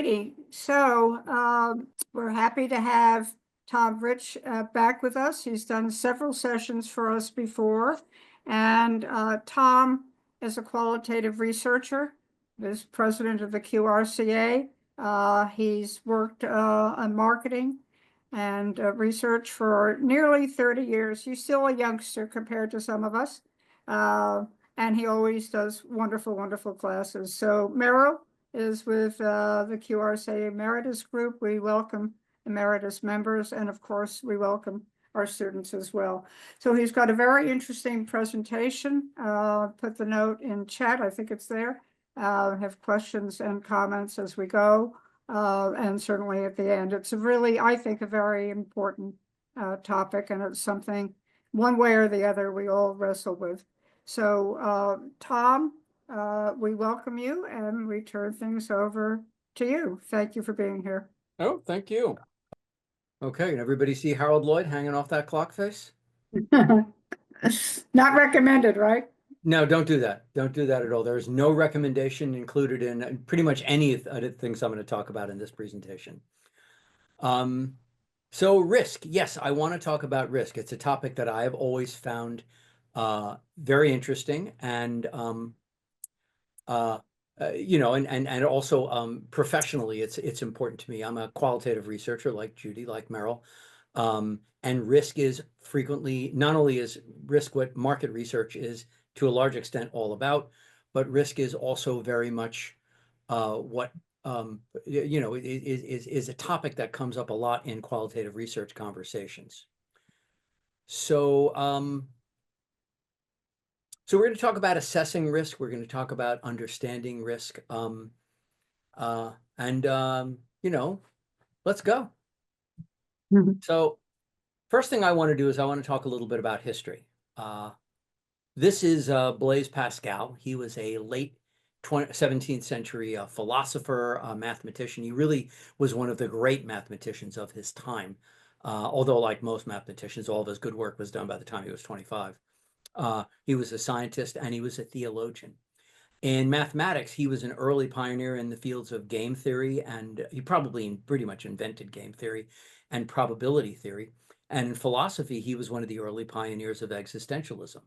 righty. So we're happy to have Tom Rich back with us. He's done several sessions for us before. And Tom is a qualitative researcher, is president of the QRCA. He's worked on marketing and research for nearly 30 years. He's still a youngster compared to some of us. And he always does wonderful, wonderful classes. So Meryl is with the QRCA Emeritus Group. We welcome emeritus members, and of course, we welcome our students as well. So he's got a very interesting presentation. Put the note in chat, I think it's there. Have questions and comments as we go, and certainly at the end. It's a really, I think, a very important topic, and it's something, one way or the other, we all wrestle with. So, Tom, we welcome you and we turn things over to you. Thank you for being here. Oh, thank you. Okay, and everybody see Harold Lloyd hanging off that clock face? Not recommended, right? No, don't do that. Don't do that at all. There is no recommendation included in pretty much any of the things I'm going to talk about in this presentation. So risk. Yes, I want to talk about risk. It's a topic that I have always found very interesting, and you know, and also professionally, it's important to me. I'm a qualitative researcher, like Judy, like Meryl, and risk is frequently, not only is risk what market research is to a large extent all about, but risk is also very much what you know is a topic that comes up a lot in qualitative research conversations. So so we're going to talk about assessing risk. We're going to talk about understanding risk. You know, let's go. Mm-hmm. So first thing I want to do is I want to talk a little bit about history. This is Blaise Pascal. He was a late 17th century philosopher, mathematician. He really was one of the great mathematicians of his time. Although, like most mathematicians, all of his good work was done by the time he was 25. He was a scientist and he was a theologian. In mathematics, he was an early pioneer in the fields of game theory, and he probably pretty much invented game theory and probability theory. And in philosophy, he was one of the early pioneers of existentialism.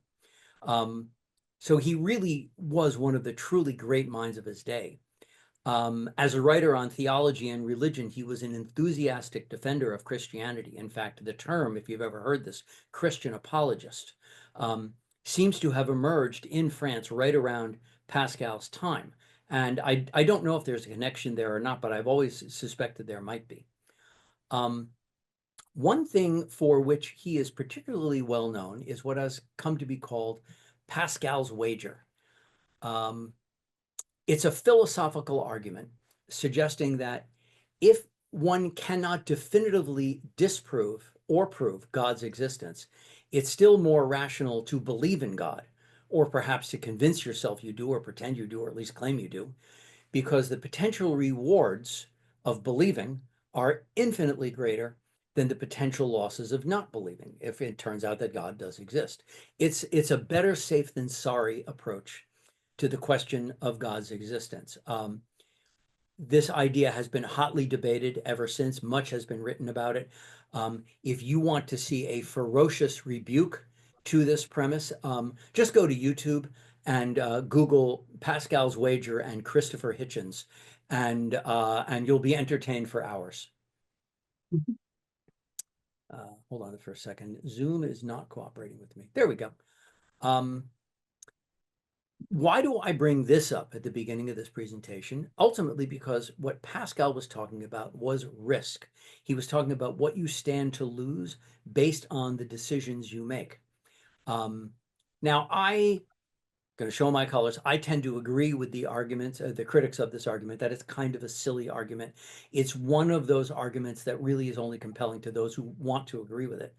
So he really was one of the truly great minds of his day. As a writer on theology and religion, he was an enthusiastic defender of Christianity. In fact, the term, if you've ever heard this, Christian apologist, seems to have emerged in France right around Pascal's time. And I don't know if there's a connection there or not, but I've always suspected there might be. One thing for which he is particularly well known is what has come to be called Pascal's wager. It's a philosophical argument suggesting that if one cannot definitively disprove or prove God's existence, it's still more rational to believe in God, or perhaps to convince yourself you do, or pretend you do, or at least claim you do, because the potential rewards of believing are infinitely greater than the potential losses of not believing, if it turns out that God does exist. It's a better safe than sorry approach to the question of God's existence. This idea has been hotly debated ever since. Much has been written about it. If you want to see a ferocious rebuke to this premise, just go to YouTube and Google Pascal's wager and Christopher Hitchens, and you'll be entertained for hours. Mm-hmm. Hold on for a second. Zoom is not cooperating with me. There we go. Why do I bring this up at the beginning of this presentation? Ultimately, because what Pascal was talking about was risk. He was talking about what you stand to lose based on the decisions you make. Now, I'm going to show my colors. I tend to agree with the arguments, the critics of this argument, that it's kind of a silly argument. It's one of those arguments that really is only compelling to those who want to agree with it.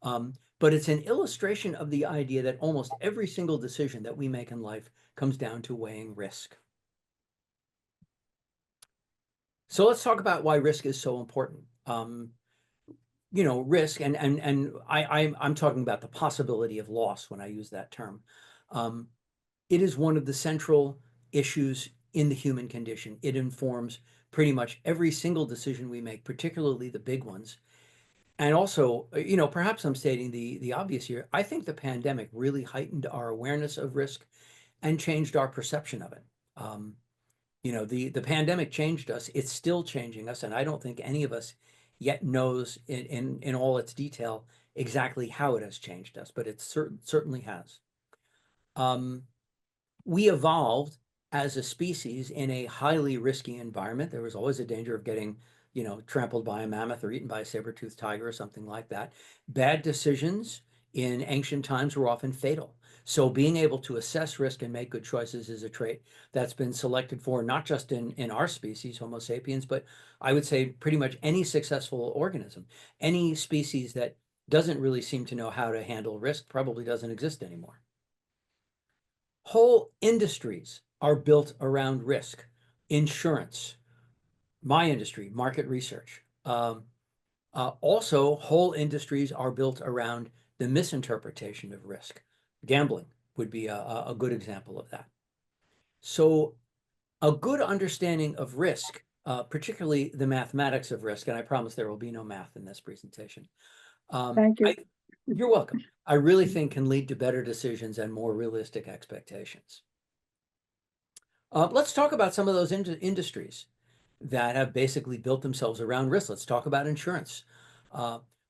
But it's an illustration of the idea that almost every single decision that we make in life comes down to weighing risk. So let's talk about why risk is so important. You know, risk, and I'm talking about the possibility of loss when I use that term. It is one of the central issues in the human condition. It informs pretty much every single decision we make, particularly the big ones. And also, perhaps I'm stating the obvious here. I think the pandemic really heightened our awareness of risk and changed our perception of it. The pandemic changed us. It's still changing us, and I don't think any of us yet knows in all its detail exactly how it has changed us, but it certainly has. We evolved as a species in a highly risky environment. There was always a danger of getting, trampled by a mammoth or eaten by a saber-toothed tiger or something like that. Bad decisions in ancient times were often fatal. So being able to assess risk and make good choices is a trait that's been selected for not just in our species, Homo sapiens, but I would say pretty much any successful organism. Any species that doesn't really seem to know how to handle risk probably doesn't exist anymore. Whole industries are built around risk. Insurance, my industry, market research. Also, whole industries are built around the misinterpretation of risk. Gambling would be a good example of that. So a good understanding of risk, particularly the mathematics of risk, and I promise there will be no math in this presentation. Thank you. You're welcome. I really think can lead to better decisions and more realistic expectations. Let's talk about some of those industries that have basically built themselves around risk. Let's talk about insurance.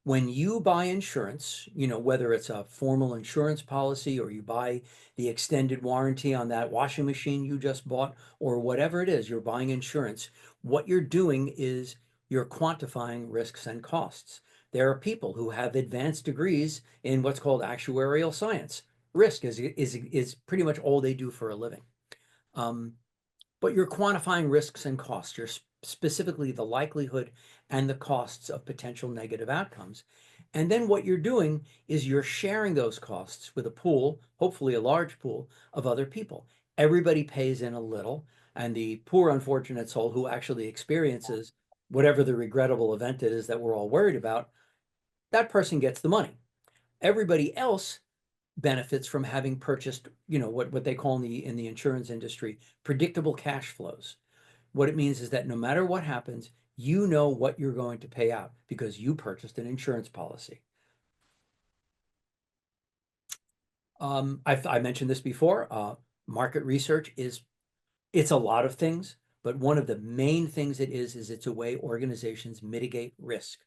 When you buy insurance, whether it's a formal insurance policy or you buy the extended warranty on that washing machine you just bought, or whatever it is, you're buying insurance, what you're doing is you're quantifying risks and costs. There are people who have advanced degrees in what's called actuarial science. Risk is pretty much all they do for a living. But you're quantifying risks and costs. You're specifically the likelihood and the costs of potential negative outcomes. And then what you're doing is you're sharing those costs with a pool, hopefully a large pool, of other people. Everybody pays in a little, and the poor unfortunate soul who actually experiences whatever the regrettable event it is that we're all worried about, that person gets the money. Everybody else benefits from having purchased, what they call in the insurance industry, predictable cash flows. What it means is that no matter what happens, you know what you're going to pay out because you purchased an insurance policy. I mentioned this before. Market research it's a lot of things, but one of the main things it is it's a way organizations mitigate risk.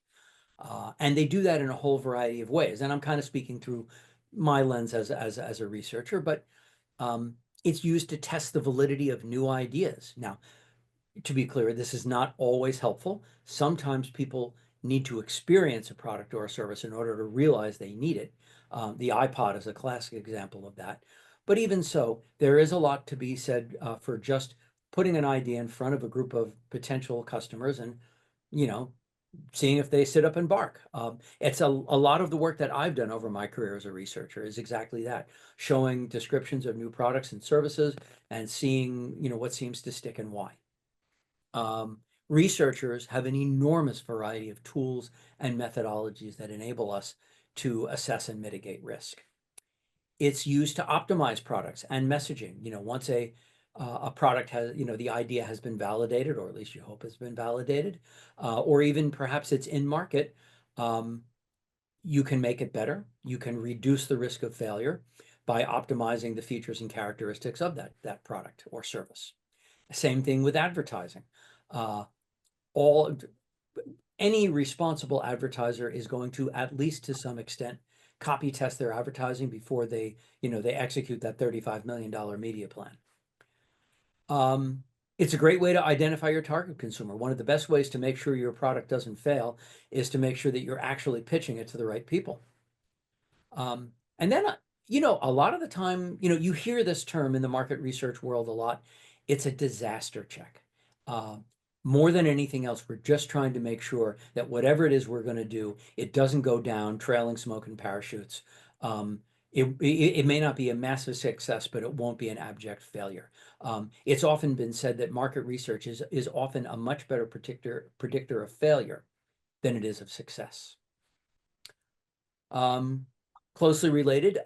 And they do that in a whole variety of ways. And I'm kind of speaking through my lens as a researcher, but it's used to test the validity of new ideas. Now, to be clear, this is not always helpful. Sometimes people need to experience a product or a service in order to realize they need it. The iPod is a classic example of that. But even so, there is a lot to be said for just putting an idea in front of a group of potential customers and, seeing if they sit up and bark. It's a lot of the work that I've done over my career as a researcher is exactly that, showing descriptions of new products and services and seeing, what seems to stick and why. Researchers have an enormous variety of tools and methodologies that enable us to assess and mitigate risk. It's used to optimize products and messaging. Once a product has, the idea has been validated, or at least you hope has been validated, or even perhaps it's in market, you can make it better. You can reduce the risk of failure by optimizing the features and characteristics of that product or service. Same thing with advertising. Any responsible advertiser is going to, at least to some extent, copy test their advertising before they execute that $35 million media plan. It's a great way to identify your target consumer. One of the best ways to make sure your product doesn't fail is to make sure that you're actually pitching it to the right people. And then, a lot of the time, you hear this term in the market research world a lot. It's a disaster check. More than anything else, we're just trying to make sure that whatever it is we're going to do, it doesn't go down trailing smoke and parachutes. It may not be a massive success, but it won't be an abject failure. It's often been said that market research is often a much better predictor of failure than it is of success. Closely related,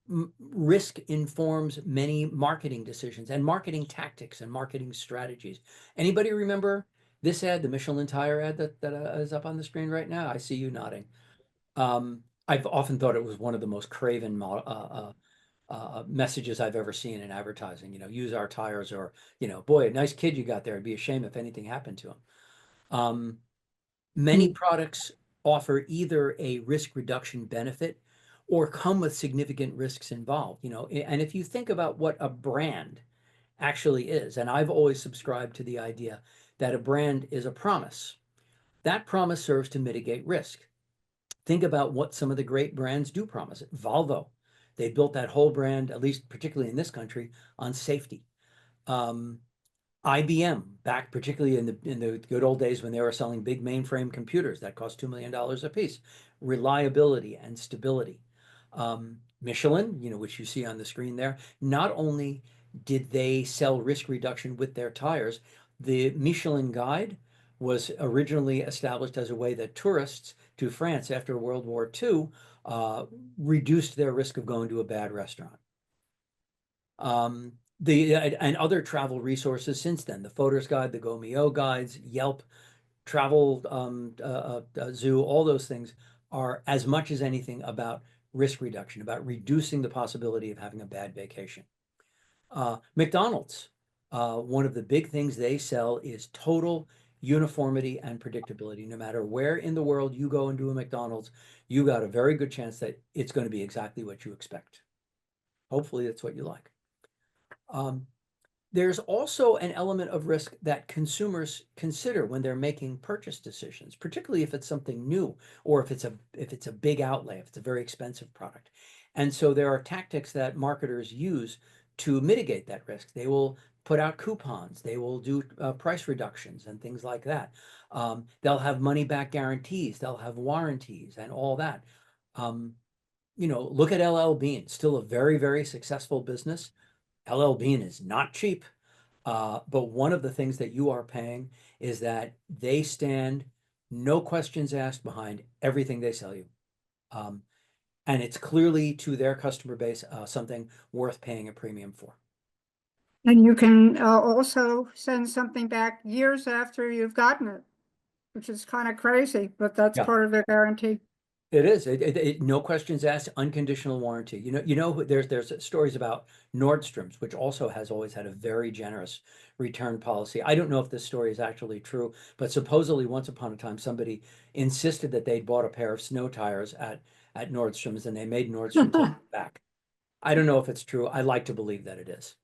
risk informs many marketing decisions and marketing tactics and marketing strategies. Anybody remember this ad, the Michelin tire ad that is up on the screen right now? I see you nodding. I've often thought it was one of the most craven messages I've ever seen in advertising. You know, use our tires, or, you know, boy, a nice kid you got there. It'd be a shame if anything happened to him. Many products offer either a risk reduction benefit or come with significant risks involved, you know. And if you think about what a brand actually is, and I've always subscribed to the idea that a brand is a promise, that promise serves to mitigate risk. Think about what some of the great brands do promise. Volvo, they built that whole brand, at least particularly in this country, on safety. IBM, back particularly in the good old days when they were selling big mainframe computers that cost $2 million a piece, reliability and stability. Michelin, you know, which you see on the screen there, not only did they sell risk reduction with their tires, the Michelin Guide was originally established as a way that tourists to France after World War II reduced their risk of going to a bad restaurant. And other travel resources since then, the Photos Guide, the Gomeo guides, Yelp, Travel Zoo, all those things are as much as anything about risk reduction, about reducing the possibility of having a bad vacation. McDonald's, one of the big things they sell is total uniformity and predictability. No matter where in the world you go into a McDonald's, you got a very good chance that it's going to be exactly what you expect. Hopefully that's what you like. There's also an element of risk that consumers consider when they're making purchase decisions, particularly if it's something new, or if it's a big outlay, if it's a very expensive product. And so there are tactics that marketers use to mitigate that risk. They will put out coupons, they will do price reductions and things like that. They'll have money back guarantees, they'll have warranties and all that. You know, look at LL Bean, still a very, very successful business. LL Bean is not cheap, but one of the things that you are paying is that they stand, no questions asked, behind everything they sell you. And it's clearly to their customer base something worth paying a premium for. And you can also send something back years after you've gotten it, which is kind of crazy, but that's Yeah. part of the guarantee. It is. No questions asked, unconditional warranty. There's stories about Nordstrom's, which also has always had a very generous return policy. I don't know if this story is actually true, but supposedly once upon a time somebody insisted that they'd bought a pair of snow tires at Nordstrom's, and they made Nordstrom take it back. I don't know if it's true. I like to believe that it is.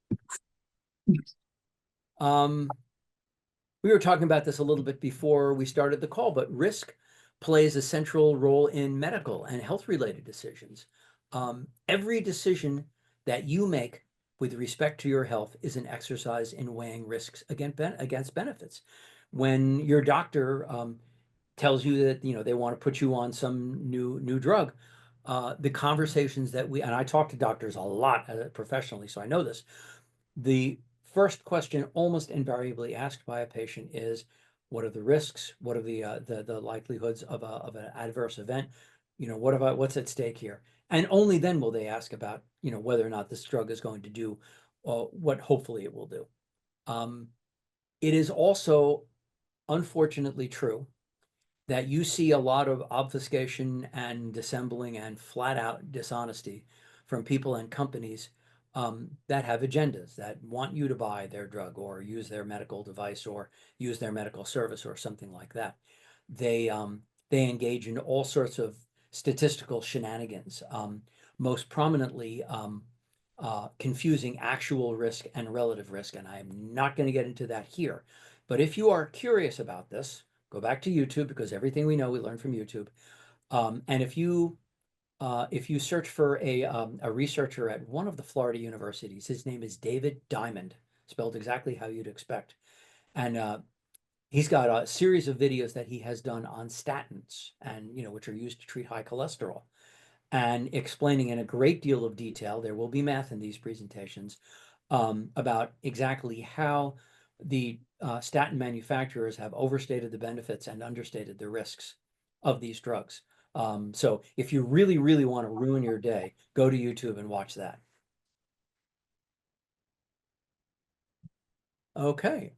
We were talking about this a little bit before we started the call, but risk plays a central role in medical and health related decisions. Every decision that you make with respect to your health is an exercise in weighing risks against benefits. When your doctor tells you that, you know, they want to put you on some new drug, the conversations that and I talk to doctors a lot professionally, so I know this, the first question almost invariably asked by a patient is, what are the risks? What are the likelihoods of an adverse event? You know, what's at stake here? And only then will they ask about, you know, whether or not this drug is going to do what hopefully it will do. It is also unfortunately true that you see a lot of obfuscation and dissembling and flat out dishonesty from people and companies that have agendas, that want you to buy their drug or use their medical device or use their medical service or something like that. They engage in all sorts of statistical shenanigans, most prominently confusing actual risk and relative risk. And I'm not going to get into that here. But if you are curious about this, go back to YouTube, because everything we know we learn from YouTube. And if you search for a researcher at one of the Florida universities, his name is David Diamond, spelled exactly how you'd expect. And he's got a series of videos that he has done on statins, and, you know, which are used to treat high cholesterol, and explaining in a great deal of detail, there will be math in these presentations, about exactly how the statin manufacturers have overstated the benefits and understated the risks of these drugs. So if you really, really want to ruin your day, go to YouTube and watch that. Okay.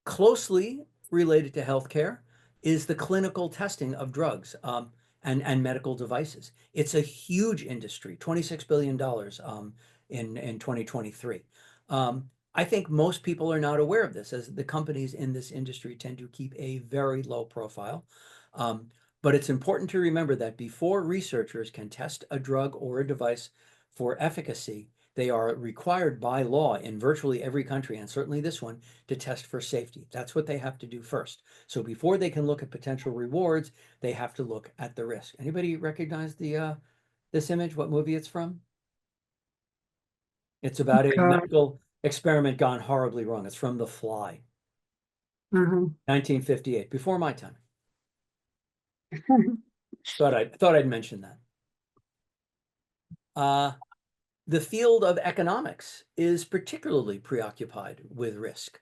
Closely related to healthcare is the clinical testing of drugs and medical devices. It's a huge industry, $26 billion in 2023. I think most people are not aware of this, as the companies in this industry tend to keep a very low profile. But it's important to remember that before researchers can test a drug or a device for efficacy, they are required by law in virtually every country, and certainly this one, to test for safety. That's what they have to do first. So before they can look at potential rewards, they have to look at the risk. Anybody recognize the this image, what movie it's from? It's about a God. medical experiment gone horribly wrong. It's from The Fly, Mhm. 1958, before my time. Thought I'd mention that. The field of economics is particularly preoccupied with risk.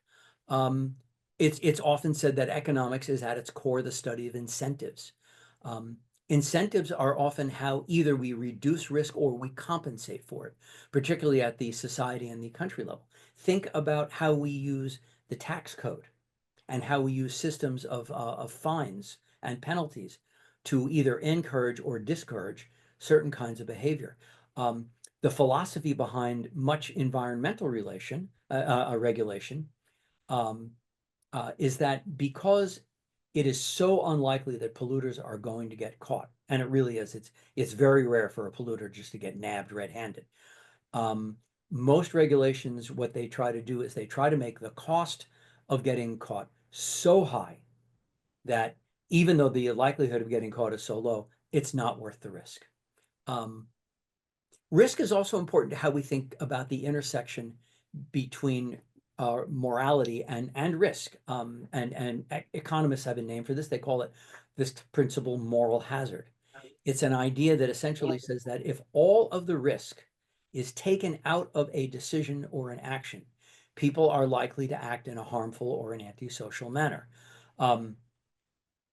Um, it's often said that economics is at its core the study of incentives. Incentives are often how either we reduce risk or we compensate for it, particularly at the society and the country level. Think about how we use the tax code and how we use systems of fines and penalties to either encourage or discourage certain kinds of behavior. The philosophy behind much environmental regulation um, is that because it is so unlikely that polluters are going to get caught, and it really is, it's very rare for a polluter just to get nabbed red-handed. Most regulations, what they try to do is they try to make the cost of getting caught so high that even though the likelihood of getting caught is so low, it's not worth the risk. Risk is also important to how we think about the intersection between morality and risk. And economists have a name for this. They call it this principle moral hazard. It's an idea that essentially says that if all of the risk is taken out of a decision or an action, people are likely to act in a harmful or an antisocial manner.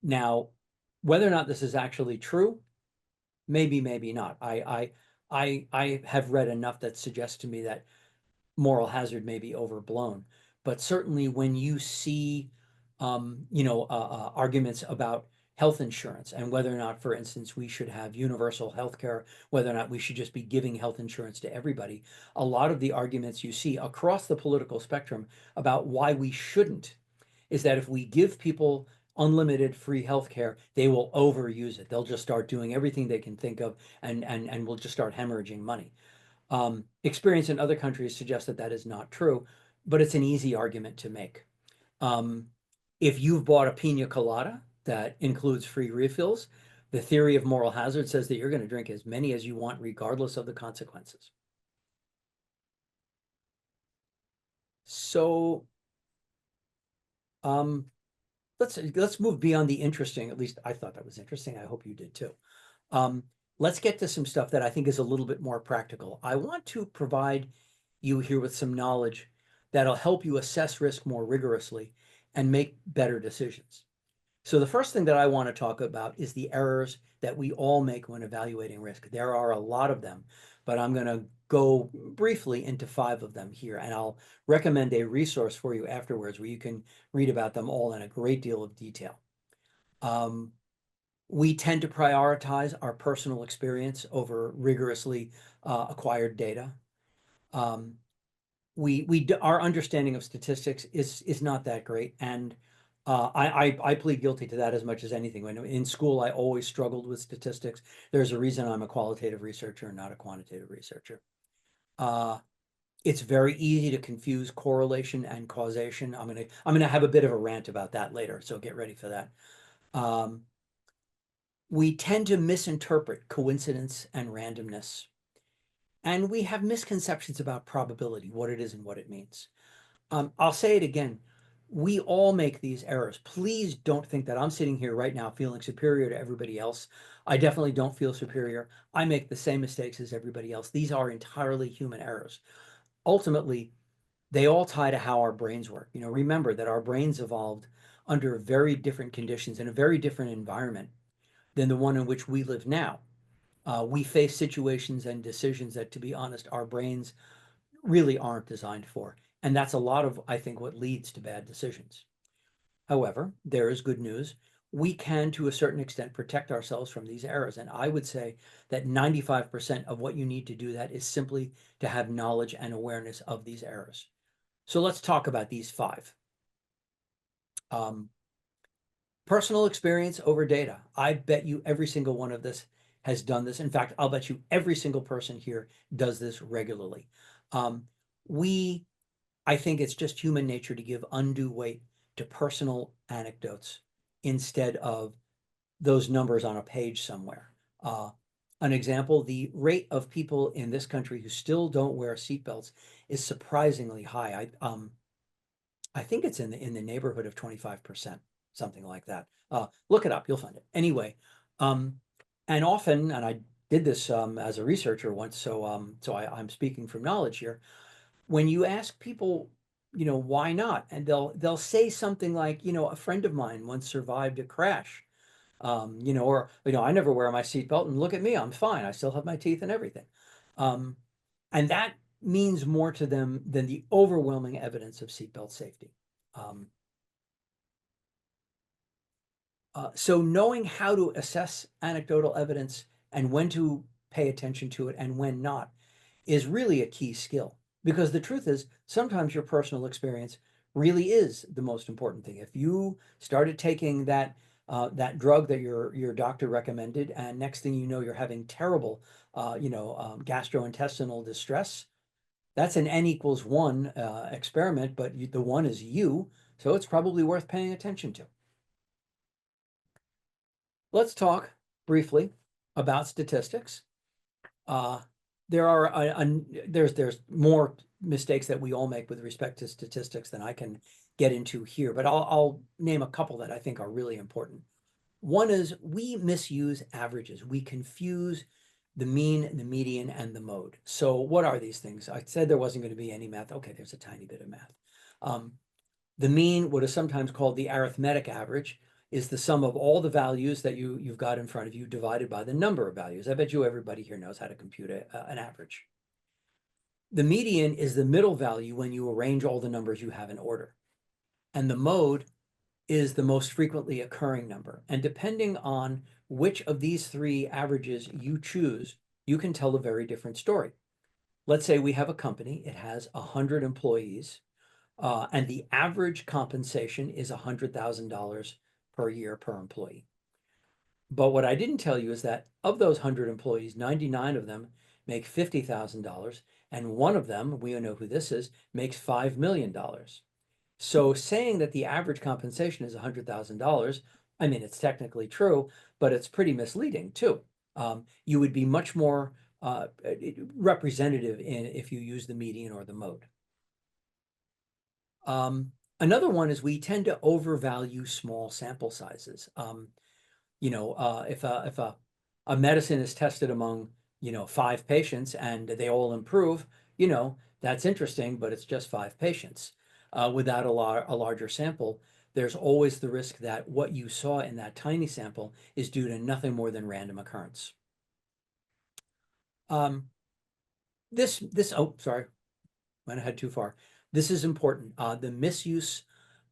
Now, whether or not this is actually true, maybe, maybe not. I have read enough that suggests to me that moral hazard may be overblown, but certainly when you see, arguments about health insurance and whether or not, for instance, we should have universal health care, whether or not we should just be giving health insurance to everybody, a lot of the arguments you see across the political spectrum about why we shouldn't is that if we give people unlimited free healthcare, they will overuse it. They'll just start doing everything they can think of and will just start hemorrhaging money. Experience in other countries suggests that that is not true, but it's an easy argument to make. If you've bought a pina colada that includes free refills, the theory of moral hazard says that you're going to drink as many as you want, regardless of the consequences. So, let's move beyond the interesting. At least I thought that was interesting. I hope you did too. Let's get to some stuff that I think is a little bit more practical. I want to provide you here with some knowledge that'll help you assess risk more rigorously and make better decisions. So the first thing that I want to talk about is the errors that we all make when evaluating risk. There are a lot of them, but I'm going to go briefly into 5 of them here, and I'll recommend a resource for you afterwards where you can read about them all in a great deal of detail. We tend to prioritize our personal experience over rigorously acquired data. Our understanding of statistics is not that great, and I plead guilty to that as much as anything. When in school, I always struggled with statistics. There's a reason I'm a qualitative researcher and not a quantitative researcher. It's very easy to confuse correlation and causation. I'm gonna have a bit of a rant about that later, so get ready for that. We tend to misinterpret coincidence and randomness. And we have misconceptions about probability, what it is and what it means. I'll say it again. We all make these errors. Please don't think that I'm sitting here right now feeling superior to everybody else. I definitely don't feel superior. I make the same mistakes as everybody else. These are entirely human errors. Ultimately, they all tie to how our brains work. Remember that our brains evolved under very different conditions in a very different environment than the one in which we live now. We face situations and decisions that, to be honest, our brains really aren't designed for. And that's a lot of, I think, what leads to bad decisions. However, there is good news. We can, to a certain extent, protect ourselves from these errors. And I would say that 95% of what you need to do that is simply to have knowledge and awareness of these errors. So let's talk about these 5. Personal experience over data. I bet you every single one of this has done this. In fact, I'll bet you every single person here does this regularly. I think it's just human nature to give undue weight to personal anecdotes instead of those numbers on a page somewhere. An example, the rate of people in this country who still don't wear seatbelts is surprisingly high. I think it's in the neighborhood of 25%, something like that. Look it up, you'll find it. Anyway, and often, and I did this as a researcher once, so I'm speaking from knowledge here. When you ask people, why not? And they'll say something like, a friend of mine once survived a crash, or, I never wear my seatbelt and look at me, I'm fine. I still have my teeth and everything. And that means more to them than the overwhelming evidence of seatbelt safety. So knowing how to assess anecdotal evidence and when to pay attention to it and when not is really a key skill. Because the truth is, sometimes your personal experience really is the most important thing. If you started taking that drug that your doctor recommended, and next thing you know, you're having terrible, gastrointestinal distress, that's an N equals 1 experiment, but the 1 is you, so it's probably worth paying attention to. Let's talk briefly about statistics. There's more mistakes that we all make with respect to statistics than I can get into here, but I'll name a couple that I think are really important. One is we misuse averages. We confuse the mean, the median, and the mode. So what are these things? I said there wasn't going to be any math. Okay, there's a tiny bit of math. The mean, what is sometimes called the arithmetic average, is the sum of all the values that you've got in front of you divided by the number of values. I bet you everybody here knows how to compute an average. The median is the middle value when you arrange all the numbers you have in order. And the mode is the most frequently occurring number. And depending on which of these 3 averages you choose, you can tell a very different story. Let's say we have a company, it has 100 employees, and the average compensation is $100,000 per year per employee. But what I didn't tell you is that of those 100 employees, 99 of them make $50,000, and one of them, we know who this is, makes $5 million. So saying that the average compensation is $100,000, I mean, it's technically true, but it's pretty misleading too. You would be much more representative if you use the median or the mode. Another one is we tend to overvalue small sample sizes. If a medicine is tested among 5 patients and they all improve, that's interesting, but it's just 5 patients. Without a larger sample, there's always the risk that what you saw in that tiny sample is due to nothing more than random occurrence. Oh, sorry, went ahead too far. This is important. The misuse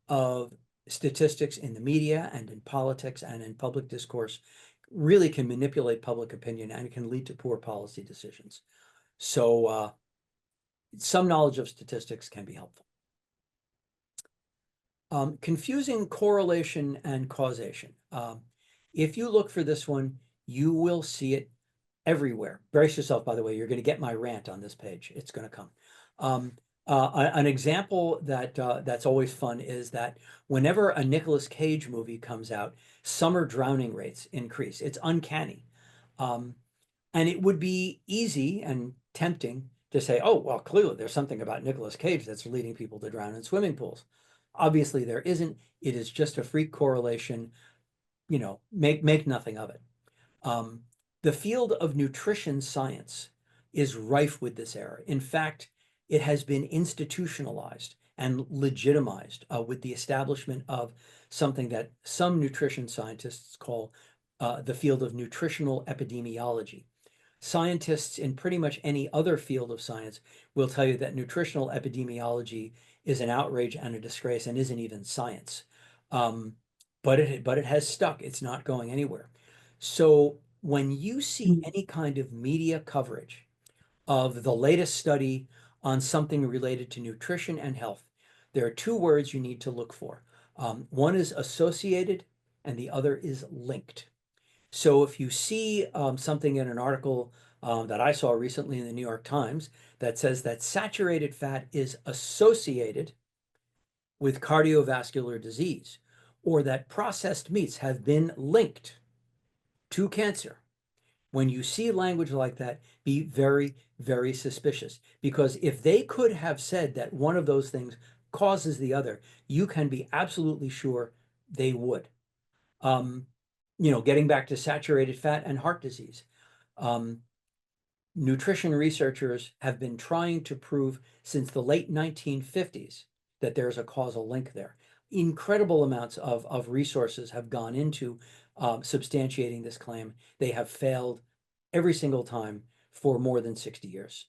of statistics in the media and in politics and in public discourse really can manipulate public opinion and can lead to poor policy decisions. So some knowledge of statistics can be helpful. Confusing correlation and causation. If you look for this one, you will see it everywhere. Brace yourself, by the way, you're going to get my rant on this page. It's going to come. An example that's always fun is that whenever a Nicolas Cage movie comes out, summer drowning rates increase. It's uncanny. And it would be easy and tempting to say, oh, well, clearly there's something about Nicolas Cage that's leading people to drown in swimming pools. Obviously there isn't. It is just a freak correlation. Make nothing of it. The field of nutrition science is rife with this error. In fact, it has been institutionalized and legitimized with the establishment of something that some nutrition scientists call the field of nutritional epidemiology. Scientists in pretty much any other field of science will tell you that nutritional epidemiology is an outrage and a disgrace and isn't even science. But it has stuck. It's not going anywhere. So when you see any kind of media coverage of the latest study on something related to nutrition and health, there are two words you need to look for. One is associated and the other is linked. So if you see something in an article that I saw recently in the New York Times that says that saturated fat is associated with cardiovascular disease, or that processed meats have been linked to cancer, when you see language like that, be very, very suspicious. Because if they could have said that one of those things causes the other, you can be absolutely sure they would. Getting back to saturated fat and heart disease. Nutrition researchers have been trying to prove since the late 1950s that there's a causal link there. Incredible amounts of resources have gone into substantiating this claim. They have failed every single time for more than 60 years.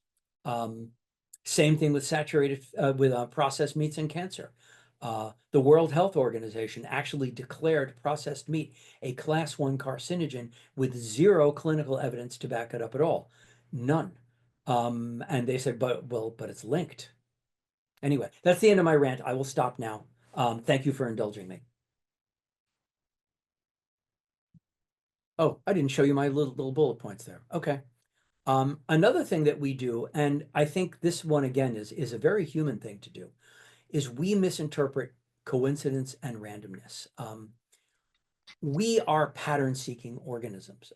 Same thing with processed meats and cancer. The World Health Organization actually declared processed meat a class 1 carcinogen with zero clinical evidence to back it up at all. None. And they said, but it's linked. Anyway, that's the end of my rant. I will stop now. Thank you for indulging me. Oh, I didn't show you my little bullet points there. Okay. Another thing that we do, and I think this one again is a very human thing to do, is we misinterpret coincidence and randomness. We are pattern-seeking organisms.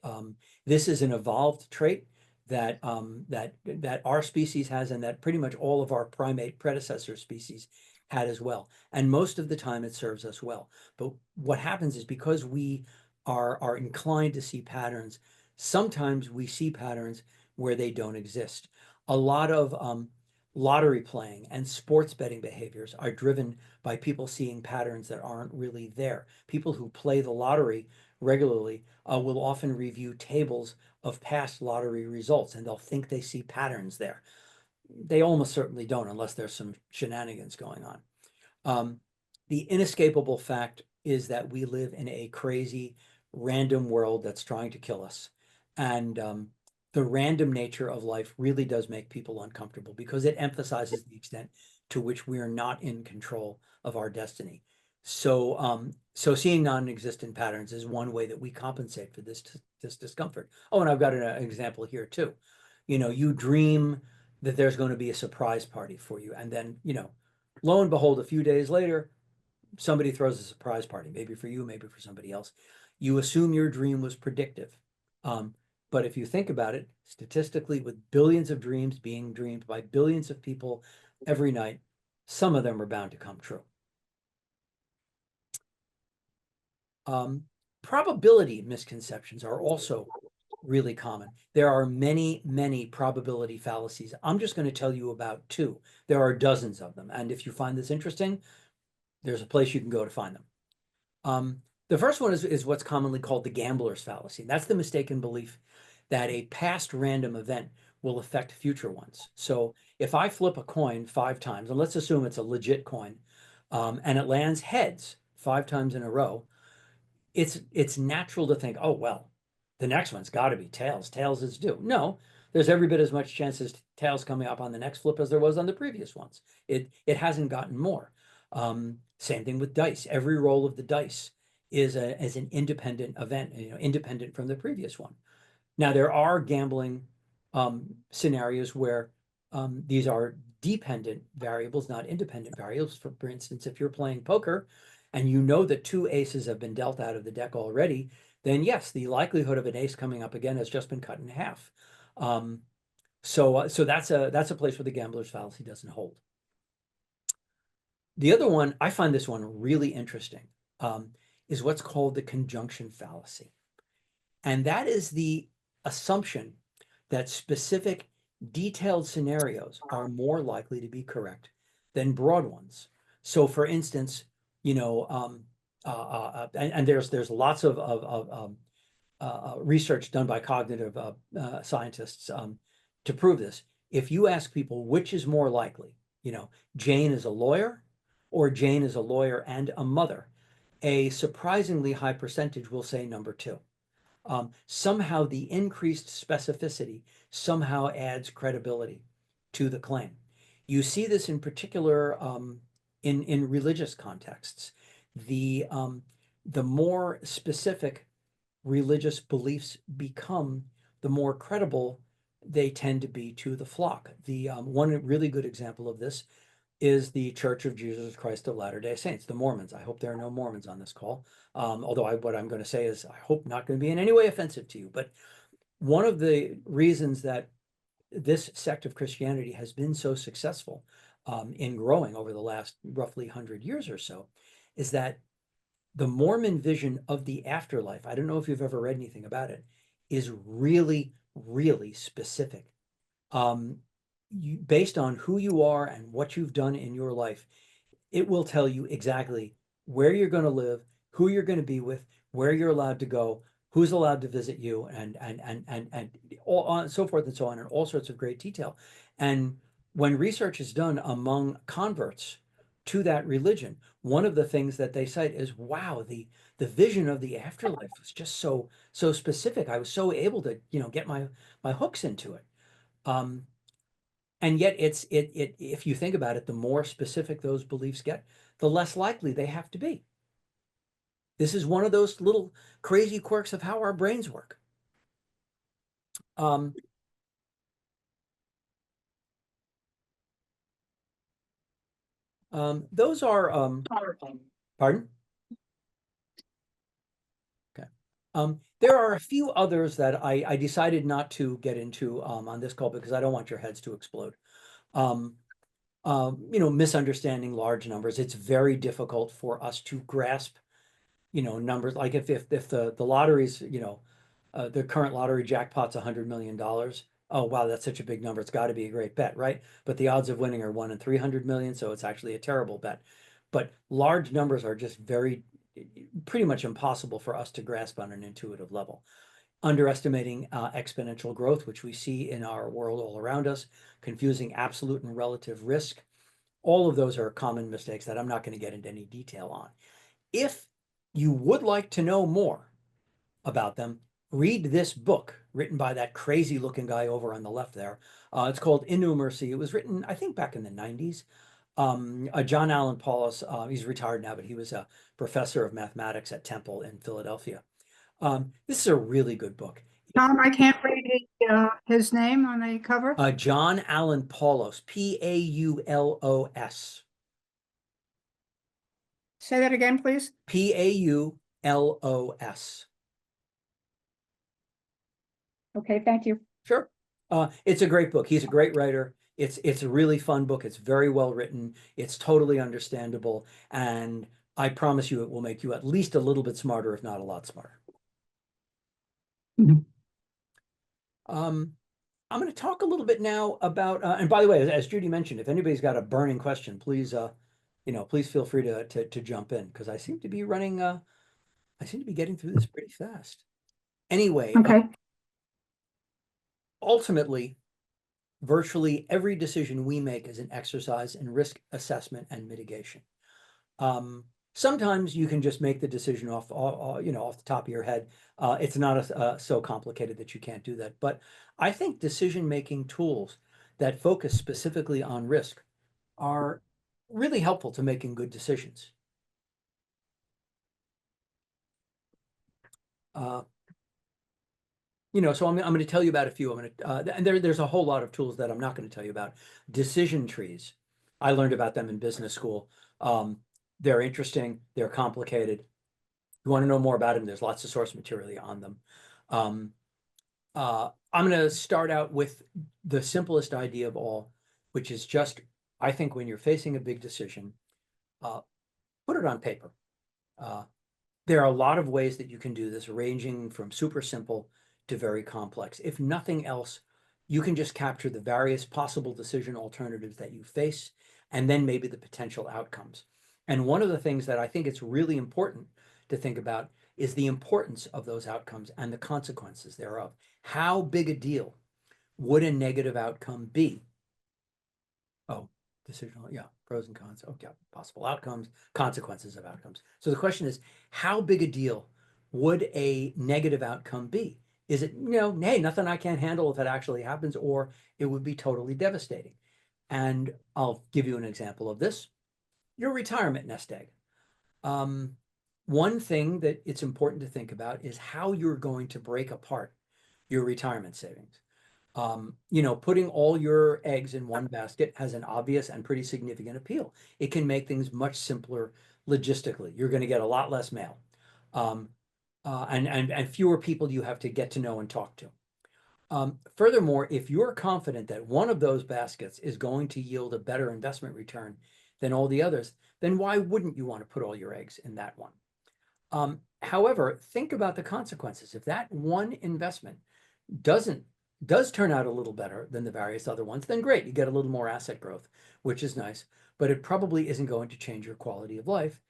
This is an evolved trait that our species has, and that pretty much all of our primate predecessor species had as well. And most of the time it serves us well. But what happens is, because we are inclined to see patterns, sometimes we see patterns where they don't exist. A lot of lottery playing and sports betting behaviors are driven by people seeing patterns that aren't really there. People who play the lottery regularly will often review tables of past lottery results, and they'll think they see patterns there. They almost certainly don't, unless there's some shenanigans going on. The inescapable fact is that we live in a crazy, random world that's trying to kill us. And the random nature of life really does make people uncomfortable, because it emphasizes the extent to which we are not in control of our destiny. So seeing non-existent patterns is one way that we compensate for this discomfort. Oh, and I've got an example here too. You dream that there's going to be a surprise party for you, and then, lo and behold, a few days later, somebody throws a surprise party, maybe for you, maybe for somebody else. You assume your dream was predictive. But if you think about it, statistically, with billions of dreams being dreamed by billions of people every night, some of them are bound to come true. Probability misconceptions are also really common. There are many, many probability fallacies. I'm just going to tell you about two. There are dozens of them. And if you find this interesting, there's a place you can go to find them. The first one is what's commonly called the gambler's fallacy. That's the mistaken belief that a past random event will affect future ones. So if I flip a coin 5 times, and let's assume it's a legit coin, and it lands heads 5 times in a row, it's natural to think, oh, well, the next one's got to be tails. Tails is due. No, there's every bit as much chance as tails coming up on the next flip as there was on the previous ones. It hasn't gotten more. Same thing with dice. Every roll of the dice is an independent event, independent from the previous one. Now, there are gambling scenarios where these are dependent variables, not independent variables. For instance, if you're playing poker and you know that 2 aces have been dealt out of the deck already, then yes, the likelihood of an ace coming up again has just been cut in half. So that's a place where the gambler's fallacy doesn't hold. The other one, I find this one really interesting, is what's called the conjunction fallacy. And that is the assumption that specific detailed scenarios are more likely to be correct than broad ones. So for instance, and there's lots of research done by cognitive scientists to prove this. If you ask people which is more likely, Jane is a lawyer or Jane is a lawyer and a mother, a surprisingly high percentage will say number two. Somehow the increased specificity somehow adds credibility to the claim. You see this in particular in religious contexts. The more specific religious beliefs become, the more credible they tend to be to the flock. The one really good example of this is the Church of Jesus Christ of Latter-day Saints, the Mormons. I hope there are no Mormons on this call. Although what I'm going to say is I hope not going to be in any way offensive to you. But one of the reasons that this sect of Christianity has been so successful in growing over the last roughly 100 years or so is that the Mormon vision of the afterlife, I don't know if you've ever read anything about it, is really, really specific. Based on who you are and what you've done in your life, it will tell you exactly where you're going to live, who you're going to be with, where you're allowed to go, who's allowed to visit you, and all on so forth and so on, in all sorts of great detail. And when research is done among converts to that religion, one of the things that they cite is, wow, the vision of the afterlife was just so specific. I was so able to get my hooks into it. And yet if you think about it, the more specific those beliefs get, the less likely they have to be. This is one of those little crazy quirks of how our brains work. Those are, pardon? Okay. There are a few others that I decided not to get into on this call because I don't want your heads to explode. Misunderstanding large numbers. It's very difficult for us to grasp, numbers. Like if the lottery's, the current lottery jackpot's $100 million. Oh, wow, that's such a big number. It's got to be a great bet, right? But the odds of winning are 1 in 300 million, so it's actually a terrible bet. But large numbers are just pretty much impossible for us to grasp on an intuitive level. Underestimating exponential growth, which we see in our world all around us, confusing absolute and relative risk. All of those are common mistakes that I'm not going to get into any detail on. If you would like to know more about them, read this book written by that crazy looking guy over on the left there. It's called Innumeracy. It was written, I think, back in the 90s. John Alan Paulus, he's retired now, but he was a professor of mathematics at Temple in Philadelphia. This is a really good book. Tom, I can't read his name on the cover. John Alan Paulos, Paulos. Say that again, please. Paulos. Okay, thank you. Sure. It's a great book. He's a great writer. It's a really fun book. It's very well written. It's totally understandable. And I promise you it will make you at least a little bit smarter, if not a lot smarter. I'm going to talk a little bit now about, and by the way, as Judy mentioned, if anybody's got a burning question, please, please feel free to jump in, because I seem to be running, I seem to be getting through this pretty fast. Anyway, okay. Ultimately, virtually every decision we make is an exercise in risk assessment and mitigation. Sometimes you can just make the decision off the top of your head. It's not so complicated that you can't do that. But I think decision-making tools that focus specifically on risk are really helpful to making good decisions. So I'm going to tell you about a few. And there's a whole lot of tools that I'm not going to tell you about. Decision trees. I learned about them in business school. They're interesting. They're complicated. You want to know more about them, there's lots of source material on them. I'm going to start out with the simplest idea of all, which is just, I think when you're facing a big decision, put it on paper. There are a lot of ways that you can do this, ranging from super simple to very complex. If nothing else, you can just capture the various possible decision alternatives that you face, and then maybe the potential outcomes. And one of the things that I think it's really important to think about is the importance of those outcomes and the consequences thereof. How big a deal would a negative outcome be? Oh, decisional, yeah, pros and cons. Oh, yeah, possible outcomes, consequences of outcomes. So the question is, how big a deal would a negative outcome be? Is it, hey, nothing I can't handle if it actually happens, or it would be totally devastating? And I'll give you an example of this. Your retirement nest egg. One thing that it's important to think about is how you're going to break apart your retirement savings. Putting all your eggs in one basket has an obvious and pretty significant appeal. It can make things much simpler logistically. You're going to get a lot less mail, and fewer people you have to get to know and talk to. Furthermore, if you're confident that one of those baskets is going to yield a better investment return than all the others, then why wouldn't you want to put all your eggs in that one? However, think about the consequences. If that one investment does turn out a little better than the various other ones, then great, you get a little more asset growth, which is nice, but it probably isn't going to change your quality of life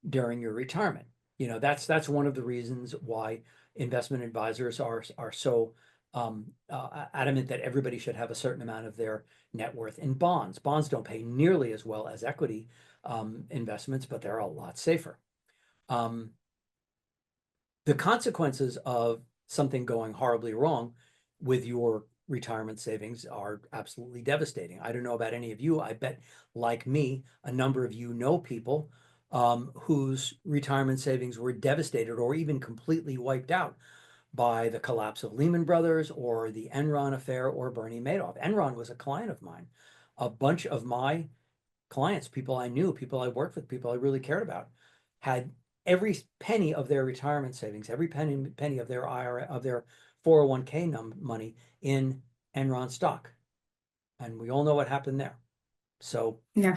during your retirement. That's one of the reasons why investment advisors are so adamant that everybody should have a certain amount of their net worth in bonds. Bonds don't pay nearly as well as equity investments, but they're a lot safer. The consequences of something going horribly wrong with your retirement savings are absolutely devastating. I don't know about any of you. I bet, like me, a number of you know people whose retirement savings were devastated or even completely wiped out by the collapse of Lehman Brothers or the Enron affair or Bernie Madoff. Enron was a client of mine. A bunch of my clients, people I knew, people I worked with, people I really cared about, had every penny of their retirement savings, every penny of their IRA, of their 401k money in Enron stock. And we all know what happened there. So, Yeah.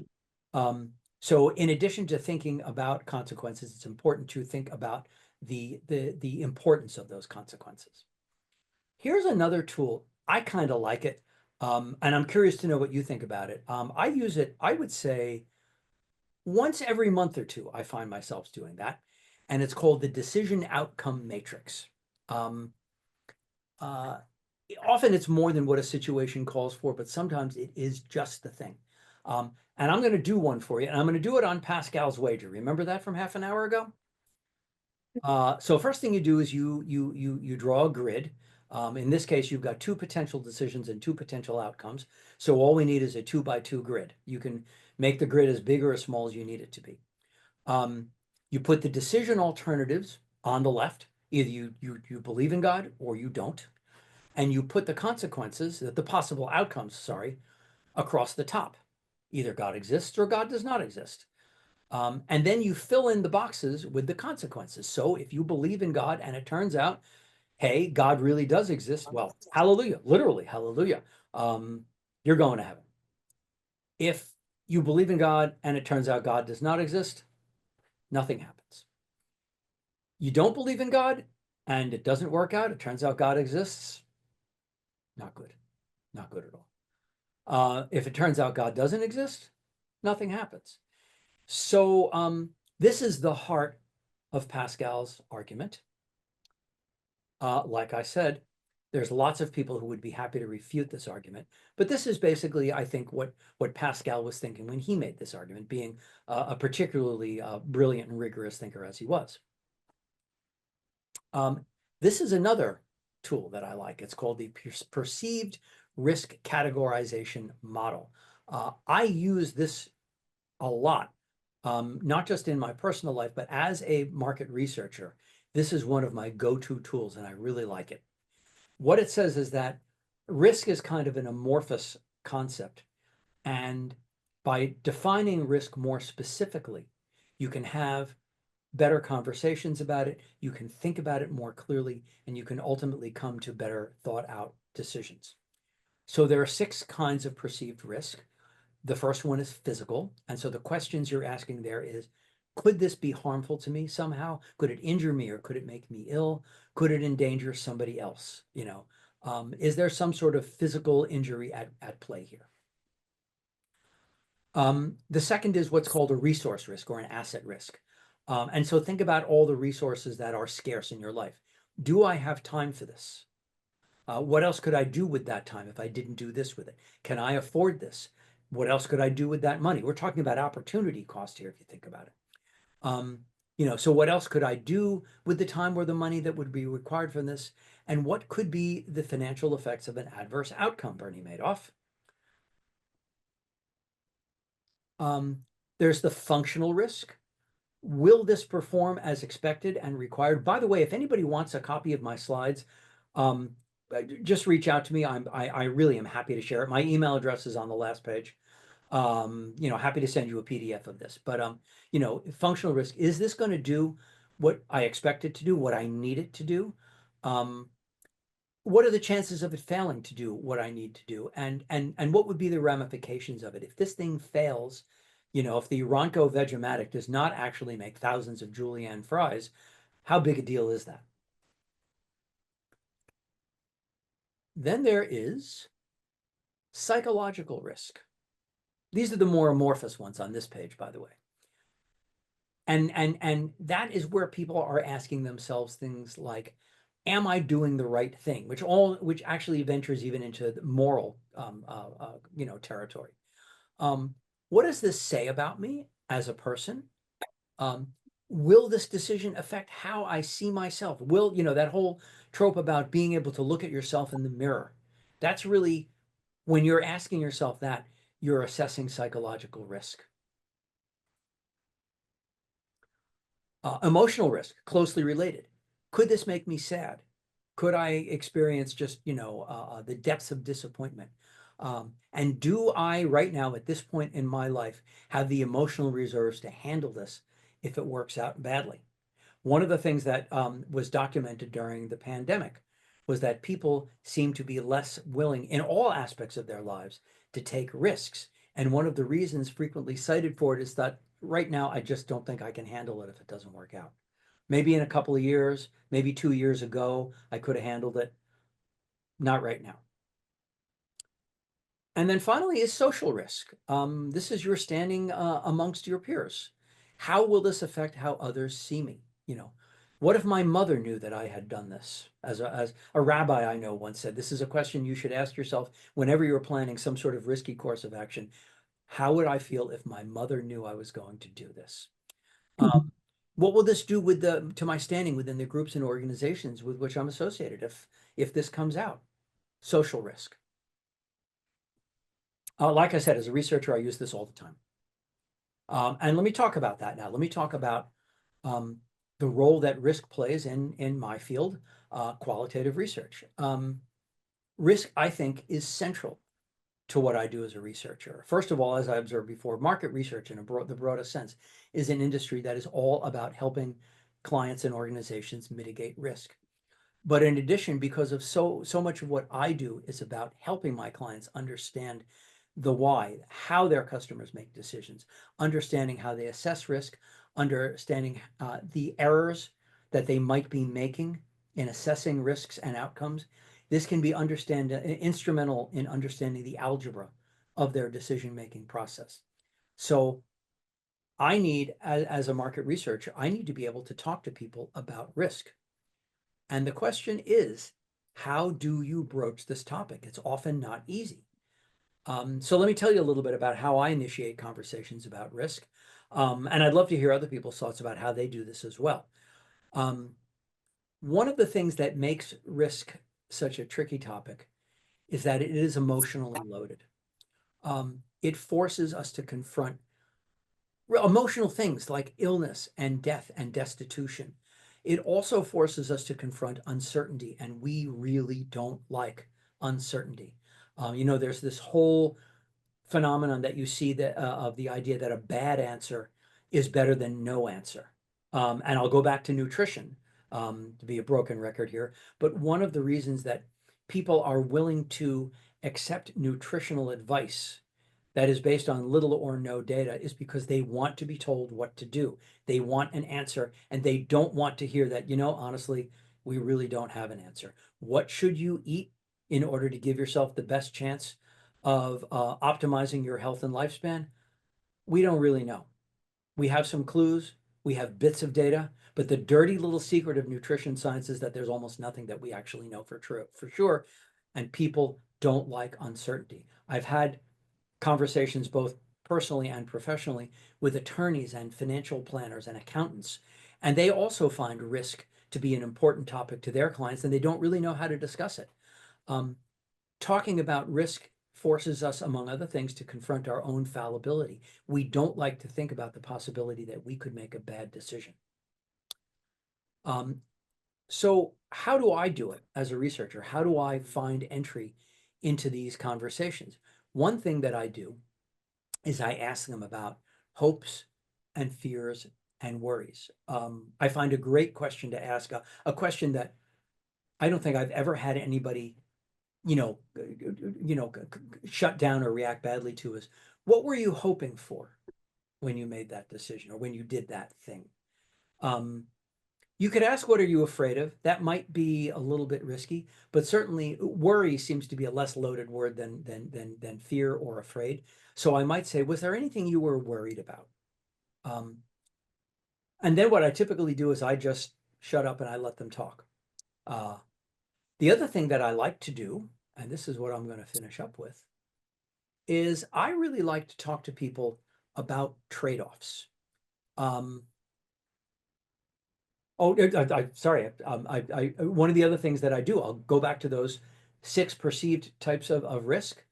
So in addition to thinking about consequences, it's important to think about the importance of those consequences. Here's another tool. I kind of like it. And I'm curious to know what you think about it. I use it, I would say, once every month or two, I find myself doing that. And it's called the Decision Outcome Matrix. Often it's more than what a situation calls for, but sometimes it is just the thing. And I'm going to do one for you, and I'm going to do it on Pascal's wager. Remember that from half an hour ago? So first thing you do is you draw a grid. In this case, you've got two potential decisions and two potential outcomes. So all we need is a 2x2 grid. You can make the grid as big or as small as you need it to be. You put the decision alternatives on the left. Either you believe in God or you don't. And you put the consequences, the possible outcomes, sorry, across the top. Either God exists or God does not exist. And then you fill in the boxes with the consequences. So if you believe in God and it turns out, hey, God really does exist, well, hallelujah, literally, hallelujah, you're going to heaven. If you believe in God and it turns out God does not exist, nothing happens. You don't believe in God and it doesn't work out, it turns out God exists, not good, not good at all. If it turns out God doesn't exist, nothing happens. So this is the heart of Pascal's argument. Like I said, there's lots of people who would be happy to refute this argument, but this is basically, I think, what Pascal was thinking when he made this argument, being a particularly brilliant and rigorous thinker as he was. This is another tool that I like. It's called the Perceived Risk Categorization Model. I use this a lot, not just in my personal life, but as a market researcher. This is one of my go-to tools, and I really like it. What it says is that risk is kind of an amorphous concept. And by defining risk more specifically, you can have better conversations about it, you can think about it more clearly, and you can ultimately come to better thought out decisions. So there are 6 kinds of perceived risk. The first one is physical. And so the questions you're asking there is, could this be harmful to me somehow? Could it injure me or could it make me ill? Could it endanger somebody else? Is there some sort of physical injury at play here? The second is what's called a resource risk or an asset risk. And so think about all the resources that are scarce in your life. Do I have time for this? What else could I do with that time if I didn't do this with it? Can I afford this? What else could I do with that money? We're talking about opportunity cost here, if you think about it. So what else could I do with the time or the money that would be required from this? And what could be the financial effects of an adverse outcome, Bernie Madoff? There's the functional risk. Will this perform as expected and required? By the way, if anybody wants a copy of my slides, just reach out to me. I really am happy to share it. My email address is on the last page. Happy to send you a PDF of this. But functional risk, is this going to do what I expect it to do, what I need it to do? What are the chances of it failing to do what I need to do? And what would be the ramifications of it? If this thing fails, if the Ronco Vegematic does not actually make thousands of julienne fries, how big a deal is that? Then there is psychological risk. These are the more amorphous ones on this page, by the way. And that is where people are asking themselves things like, am I doing the right thing? Which actually ventures even into the moral territory. What does this say about me as a person? Will this decision affect how I see myself? Will, that whole trope about being able to look at yourself in the mirror, that's really, when you're asking yourself that, you're assessing psychological risk. Emotional risk, closely related. Could this make me sad? Could I experience just, the depths of disappointment? And do I, right now, at this point in my life, have the emotional reserves to handle this if it works out badly? One of the things that was documented during the pandemic was that people seem to be less willing in all aspects of their lives to take risks. And one of the reasons frequently cited for it is that right now, I just don't think I can handle it if it doesn't work out. Maybe in a couple of years, maybe 2 years ago, I could have handled it. Not right now. And then finally is social risk. This is your standing amongst your peers. How will this affect how others see me? What if my mother knew that I had done this? As a rabbi I know once said, this is a question you should ask yourself whenever you're planning some sort of risky course of action. How would I feel if my mother knew I was going to do this? What will this do to my standing within the groups and organizations with which I'm associated if this comes out? Social risk. Like I said, as a researcher, I use this all the time. And let me talk about that now. Let me talk about the role that risk plays in my field, qualitative research. Risk, I think, is central to what I do as a researcher. First of all, as I observed before, market research in the broadest sense is an industry that is all about helping clients and organizations mitigate risk. But in addition, because of so much of what I do is about helping my clients understand the why, how their customers make decisions, understanding how they assess risk, understanding the errors that they might be making in assessing risks and outcomes. This can be instrumental in understanding the algebra of their decision-making process. So I need, as a market researcher, I need to be able to talk to people about risk. And the question is, how do you broach this topic? It's often not easy. So let me tell you a little bit about how I initiate conversations about risk. And I'd love to hear other people's thoughts about how they do this as well. One of the things that makes risk such a tricky topic is that it is emotionally loaded. It forces us to confront emotional things like illness and death and destitution. It also forces us to confront uncertainty, and we really don't like uncertainty. There's this whole phenomenon that you see that of the idea that a bad answer is better than no answer. And I'll go back to nutrition, to be a broken record here. But one of the reasons that people are willing to accept nutritional advice that is based on little or no data is because they want to be told what to do. They want an answer, and they don't want to hear that, honestly, we really don't have an answer. What should you eat in order to give yourself the best chance of optimizing your health and lifespan? We don't really know. We have some clues, We have bits of data, but the dirty little secret of nutrition science is that there's almost nothing that we actually know for sure. And people don't like uncertainty. I've had conversations both personally and professionally with attorneys and financial planners and accountants, and they also find risk to be an important topic to their clients, and they don't really know how to discuss it. Talking about risk forces us, among other things, to confront our own fallibility. We don't like to think about the possibility that we could make a bad decision. So how do I do it as a researcher? How do I find entry into these conversations? One thing that I do is I ask them about hopes and fears and worries. I find a great question to ask, a question that I don't think I've ever had anybody, shut down or react badly to, is what were you hoping for when you made that decision or when you did that thing? You could ask, what are you afraid of? That might be a little bit risky, but certainly worry seems to be a less loaded word than fear or afraid. So I might say, was there anything you were worried about? And then what I typically do is I just shut up and I let them talk. The other thing that I like to do, and this is what I'm going to finish up with, is I really like to talk to people about trade-offs. Sorry. One of the other things that I do, I'll go back to those 6 perceived types of risk.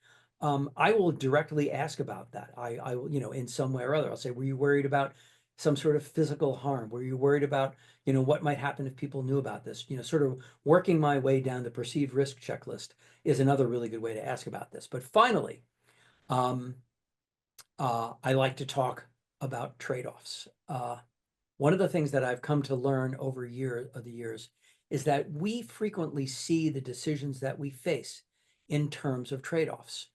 I will directly ask about that. I will, in some way or other, I'll say, were you worried about some sort of physical harm? Were you worried about, what might happen if people knew about this? Sort of working my way down the perceived risk checklist is another really good way to ask about this. But finally, I like to talk about trade-offs. One of the things that I've come to learn over the years is that we frequently see the decisions that we face in terms of trade-offs.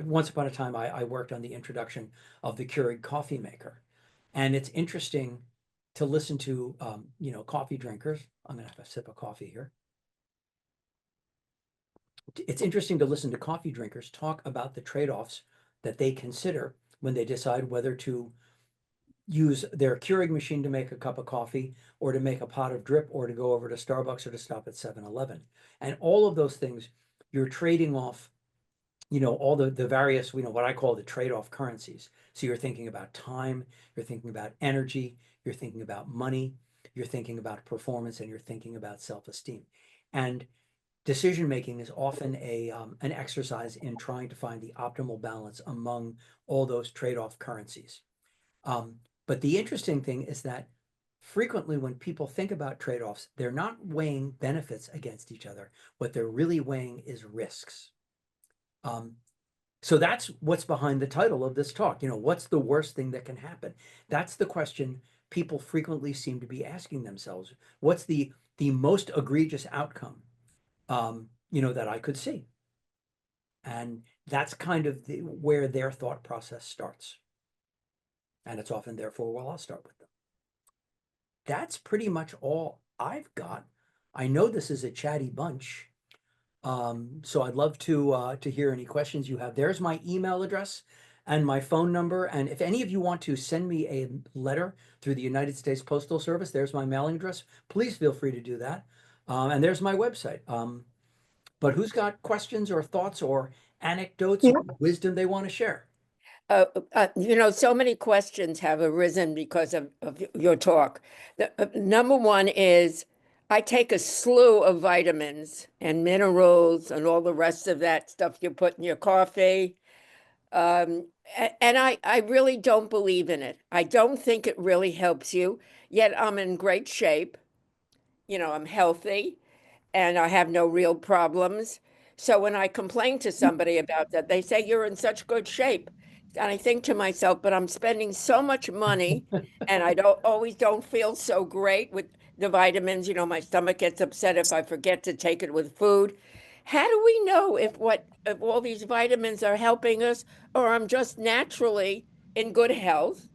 Once upon a time, I worked on the introduction of the Keurig coffee maker, and it's interesting to listen to coffee drinkers. I'm gonna have a sip of coffee here. It's interesting to listen to coffee drinkers talk about the trade-offs that they consider when they decide whether to use their Keurig machine to make a cup of coffee, or to make a pot of drip, or to go over to Starbucks, or to stop at 7-Eleven. And all of those things, you're trading off, all the various, what I call the trade-off currencies. So you're thinking about time, you're thinking about energy, you're thinking about money, you're thinking about performance, and you're thinking about self-esteem. And decision making is often an exercise in trying to find the optimal balance among all those trade-off currencies. But the interesting thing is that frequently when people think about trade-offs, they're not weighing benefits against each other. What they're really weighing is risks. So that's what's behind the title of this talk. What's the worst thing that can happen? That's the question people frequently seem to be asking themselves. What's the most egregious outcome, that I could see? And that's kind of where their thought process starts. And it's often, therefore, well, I'll start with them. That's pretty much all I've got. I know this is a chatty bunch, so I'd love to hear any questions you have. There's my email address and my phone number. And if any of you want to send me a letter through the United States Postal Service, there's my mailing address. Please feel free to do that. And there's my website. But who's got questions or thoughts or anecdotes or wisdom they want to share? So many questions have arisen because of your talk. Number one is, I take a slew of vitamins and minerals and all the rest of that stuff you put in your coffee. And I really don't believe in it. I don't think it really helps you, yet I'm in great shape. I'm healthy and I have no real problems. So when I complain to somebody about that, they say, you're in such good shape. And I think to myself, but I'm spending so much money and I don't feel so great with the vitamins. My stomach gets upset if I forget to take it with food. How do we know if all these vitamins are helping us, or I'm just naturally in good health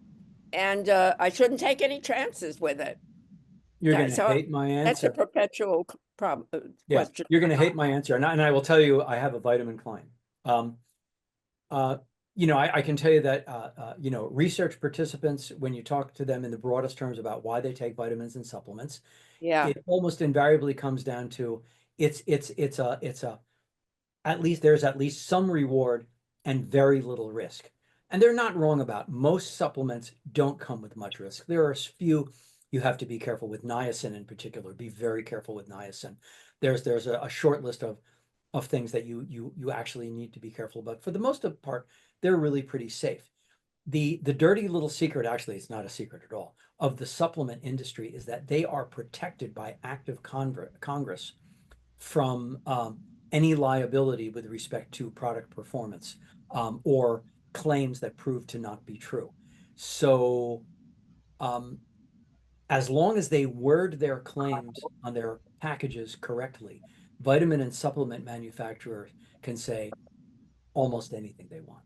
and I shouldn't take any chances with it? You're going to hate my That's a answer. perpetual Yeah, question. you're going to hate my answer. And I will tell you, I have a vitamin client. you know, I can tell you that, you know, research participants, when you talk to them in the broadest terms about why they take vitamins and supplements, Yeah. it almost invariably comes down to it's at least there's at least some reward and very little risk. And they're not wrong about most supplements don't come with much risk. There are a few you have to be careful with. Niacin in particular. Be very careful with niacin. There's a short list of things that you actually need to be careful about. For the most part, they're really pretty safe. The dirty little secret, actually, it's not a secret at all, of the supplement industry is that they are protected by act of Congress from any liability with respect to product performance or claims that prove to not be true. So as long as they word their claims on their packages correctly, vitamin and supplement manufacturers can say almost anything they want.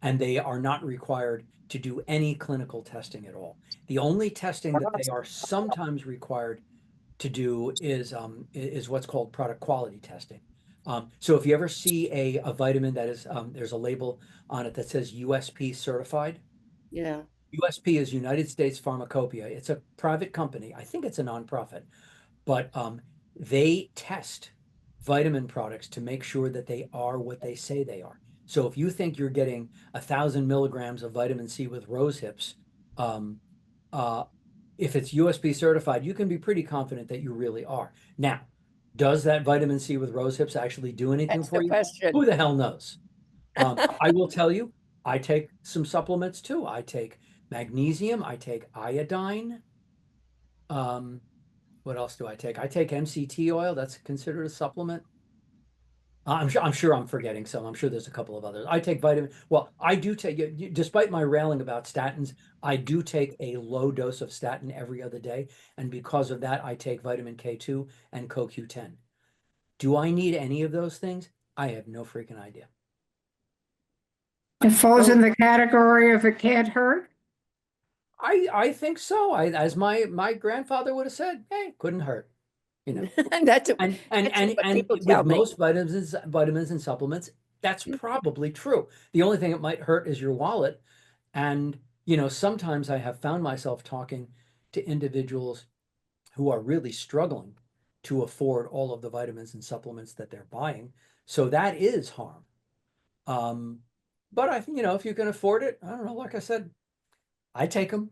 And they are not required to do any clinical testing at all. The only testing that they are sometimes required to do is what's called product quality testing. So if you ever see a vitamin that is there's a label on it that says USP certified. Yeah. USP is United States Pharmacopoeia. It's a private company. I think it's a nonprofit, but they test vitamin products to make sure that they are what they say they are. So if you think you're getting 1,000 milligrams of vitamin C with rose hips, if it's USP certified, you can be pretty confident that you really are. Now, does that vitamin C with rose hips actually do anything That's for the you? question. Who the hell knows? I will tell you, I take some supplements too. I take magnesium, I take iodine. What else do I take? I take MCT oil. That's considered a supplement. I'm sure I'm forgetting some. I'm sure there's a couple of others. I take vitamin. Well, I do take, despite my railing about statins, I do take a low dose of statin every other day. And because of that, I take vitamin K2 and CoQ10. Do I need any of those things? I have no freaking idea. It falls in the category of it can't hurt. I think so. As my grandfather would have said, hey, couldn't hurt. You know. That's And what people tell with me. most vitamins and supplements, that's probably true. The only thing it might hurt is your wallet. And, you know, sometimes I have found myself talking to individuals who are really struggling to afford all of the vitamins and supplements that they're buying. So that is harm. But I think, you know, if you can afford it, I don't know, like I said, I take them.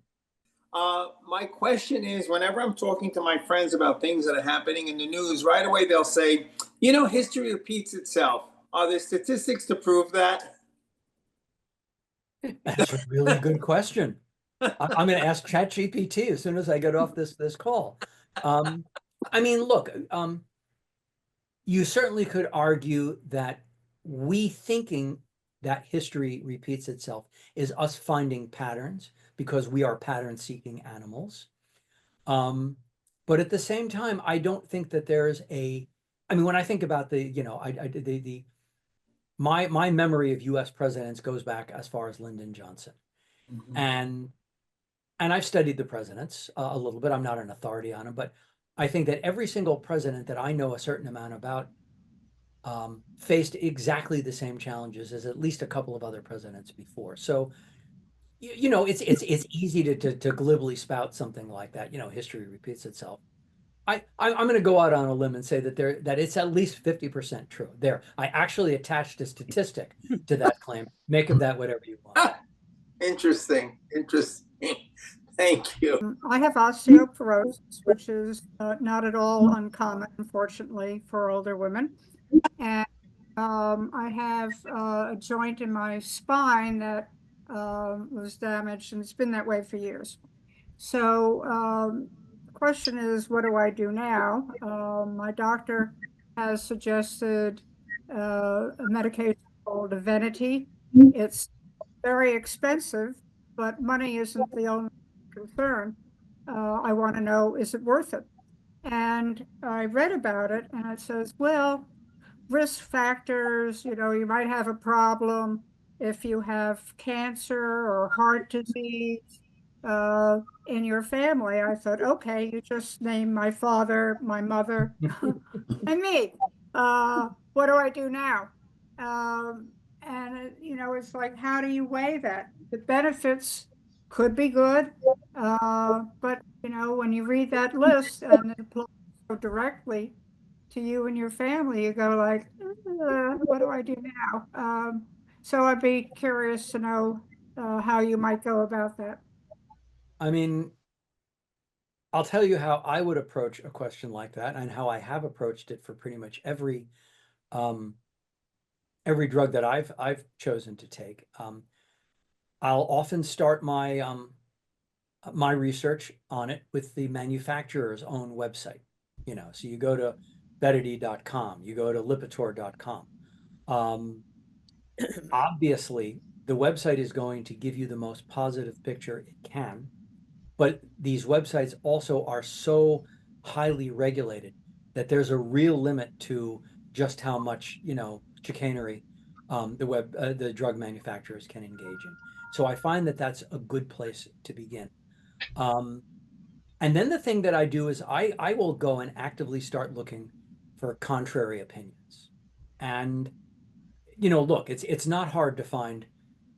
My question is, whenever I'm talking to my friends about things that are happening in the news, right away they'll say, you know, history repeats itself. Are there statistics to prove that? That's a really good question. I'm going to ask ChatGPT as soon as I get off this call. I mean, look, you certainly could argue that we thinking that history repeats itself is us finding patterns because we are pattern-seeking animals. But at the same time, I don't think that there's I mean, when I think about the, you know, my memory of U.S. presidents goes back as far as Lyndon Johnson. Mm-hmm. And I've studied the presidents a little bit. I'm not an authority on them, but I think that every single president that I know a certain amount about faced exactly the same challenges as at least a couple of other presidents before. So, you know, it's easy to glibly spout something like that. You know, history repeats itself. I'm going to go out on a limb and say that it's at least 50% true. There, I actually attached a statistic to that claim. Make of that whatever you want. Interesting. Thank you. I have osteoporosis, which is not at all uncommon, unfortunately, for older women. And I have a joint in my spine that was damaged, and it's been that way for years. So the question is, what do I do now? My doctor has suggested a medication called Evenity. It's very expensive, but money isn't the only concern. I want to know, is it worth it? And I read about it, and it says, well, risk factors, you know, you might have a problem if you have cancer or heart disease in your family. I thought, okay, you just named my father, my mother, and me. What do I do now? you know, it's like, how do you weigh that? The benefits could be good, but, you know, when you read that list and it applies so directly to you and your family, you go like, what do I do now? So I'd be curious to know how you might go about that. I mean, I'll tell you how I would approach a question like that and how I have approached it for pretty much um, every drug that I've chosen to take. I'll often start my research on it with the manufacturer's own website. You know, so you go to Betity.com, you go to Lipitor.com. Obviously, the website is going to give you the most positive picture it can, but these websites also are so highly regulated that there's a real limit to just how much, you know, chicanery the drug manufacturers can engage in. So I find that that's a good place to begin. Um, and then the thing that I do is I will go and actively start looking for contrary opinions. And, you know, look, it's not hard to find,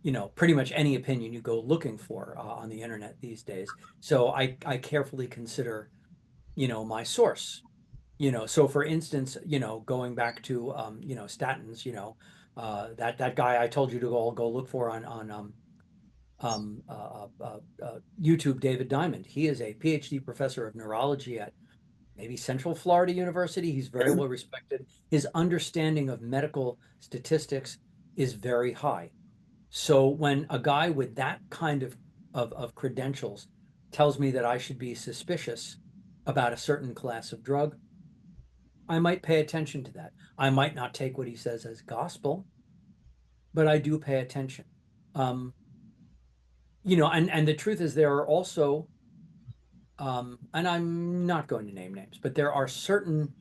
you know, pretty much any opinion you go looking for on the internet these days. So I carefully consider, you know, my source. You know, so for instance, you know, going back to you know, statins, you know, that guy I told you to go look for on YouTube, David Diamond. He is a PhD professor of neurology at maybe Central Florida University. He's very well respected. His understanding of medical statistics is very high. So when a guy with that kind of credentials tells me that I should be suspicious about a certain class of drug, I might pay attention to that. I might not take what he says as gospel, but I do pay attention. Um, you know, and the truth is there are also, and I'm not going to name names, but there are certain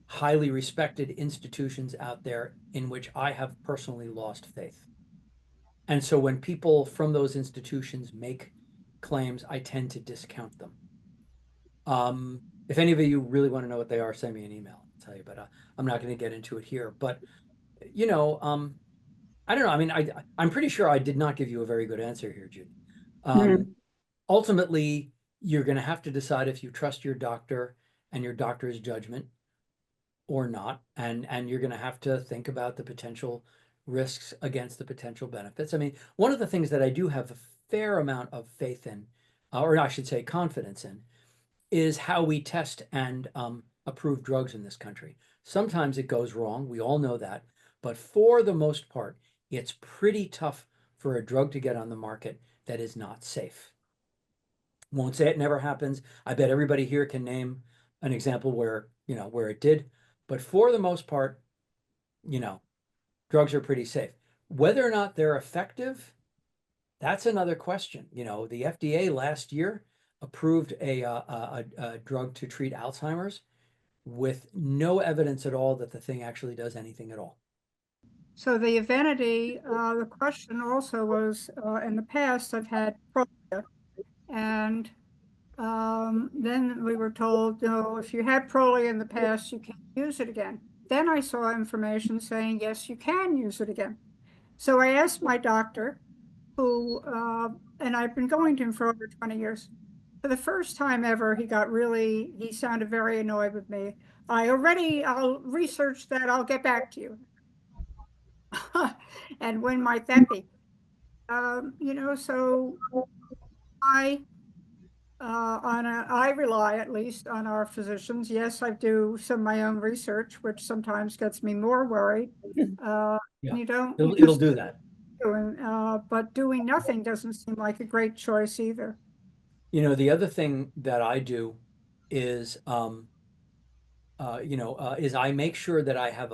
highly respected institutions out there in which I have personally lost faith. And so when people from those institutions make claims, I tend to discount them. If any of you really want to know what they are, send me an email. I'll tell you, but I'm not going to get into it here. But you know, I don't know. I mean, I'm pretty sure I did not give you a very good answer here, Judy. Ultimately, you're going to have to decide if you trust your doctor and your doctor's judgment or not, and you're going to have to think about the potential risks against the potential benefits. I mean, one of the things that I do have a fair amount of faith in, or I should say confidence in, is how we test and approve drugs in this country. Sometimes it goes wrong. We all know that. But for the most part, it's pretty tough for a drug to get on the market that is not safe. Won't say it never happens. I bet everybody here can name an example where, you know, where it did. But for the most part, you know, drugs are pretty safe. Whether or not they're effective, that's another question. You know, the FDA last year approved a drug to treat Alzheimer's with no evidence at all that the thing actually does anything at all. So the Evenity, the question also was, in the past, I've had Prolia, and then we were told, no, if you had Prolia in the past, you can't use it again. Then I saw information saying, yes, you can use it again. So I asked my doctor, who, and I've been going to him for over 20 years. For the first time ever, he sounded very annoyed with me. I'll research that, I'll get back to you. And when might that be? You know, so I rely at least on our physicians. Yes, I do some of my own research, which sometimes gets me more worried. Yeah. You don't. It'll do that. But doing nothing doesn't seem like a great choice either. You know, the other thing that I do is, is I make sure that I have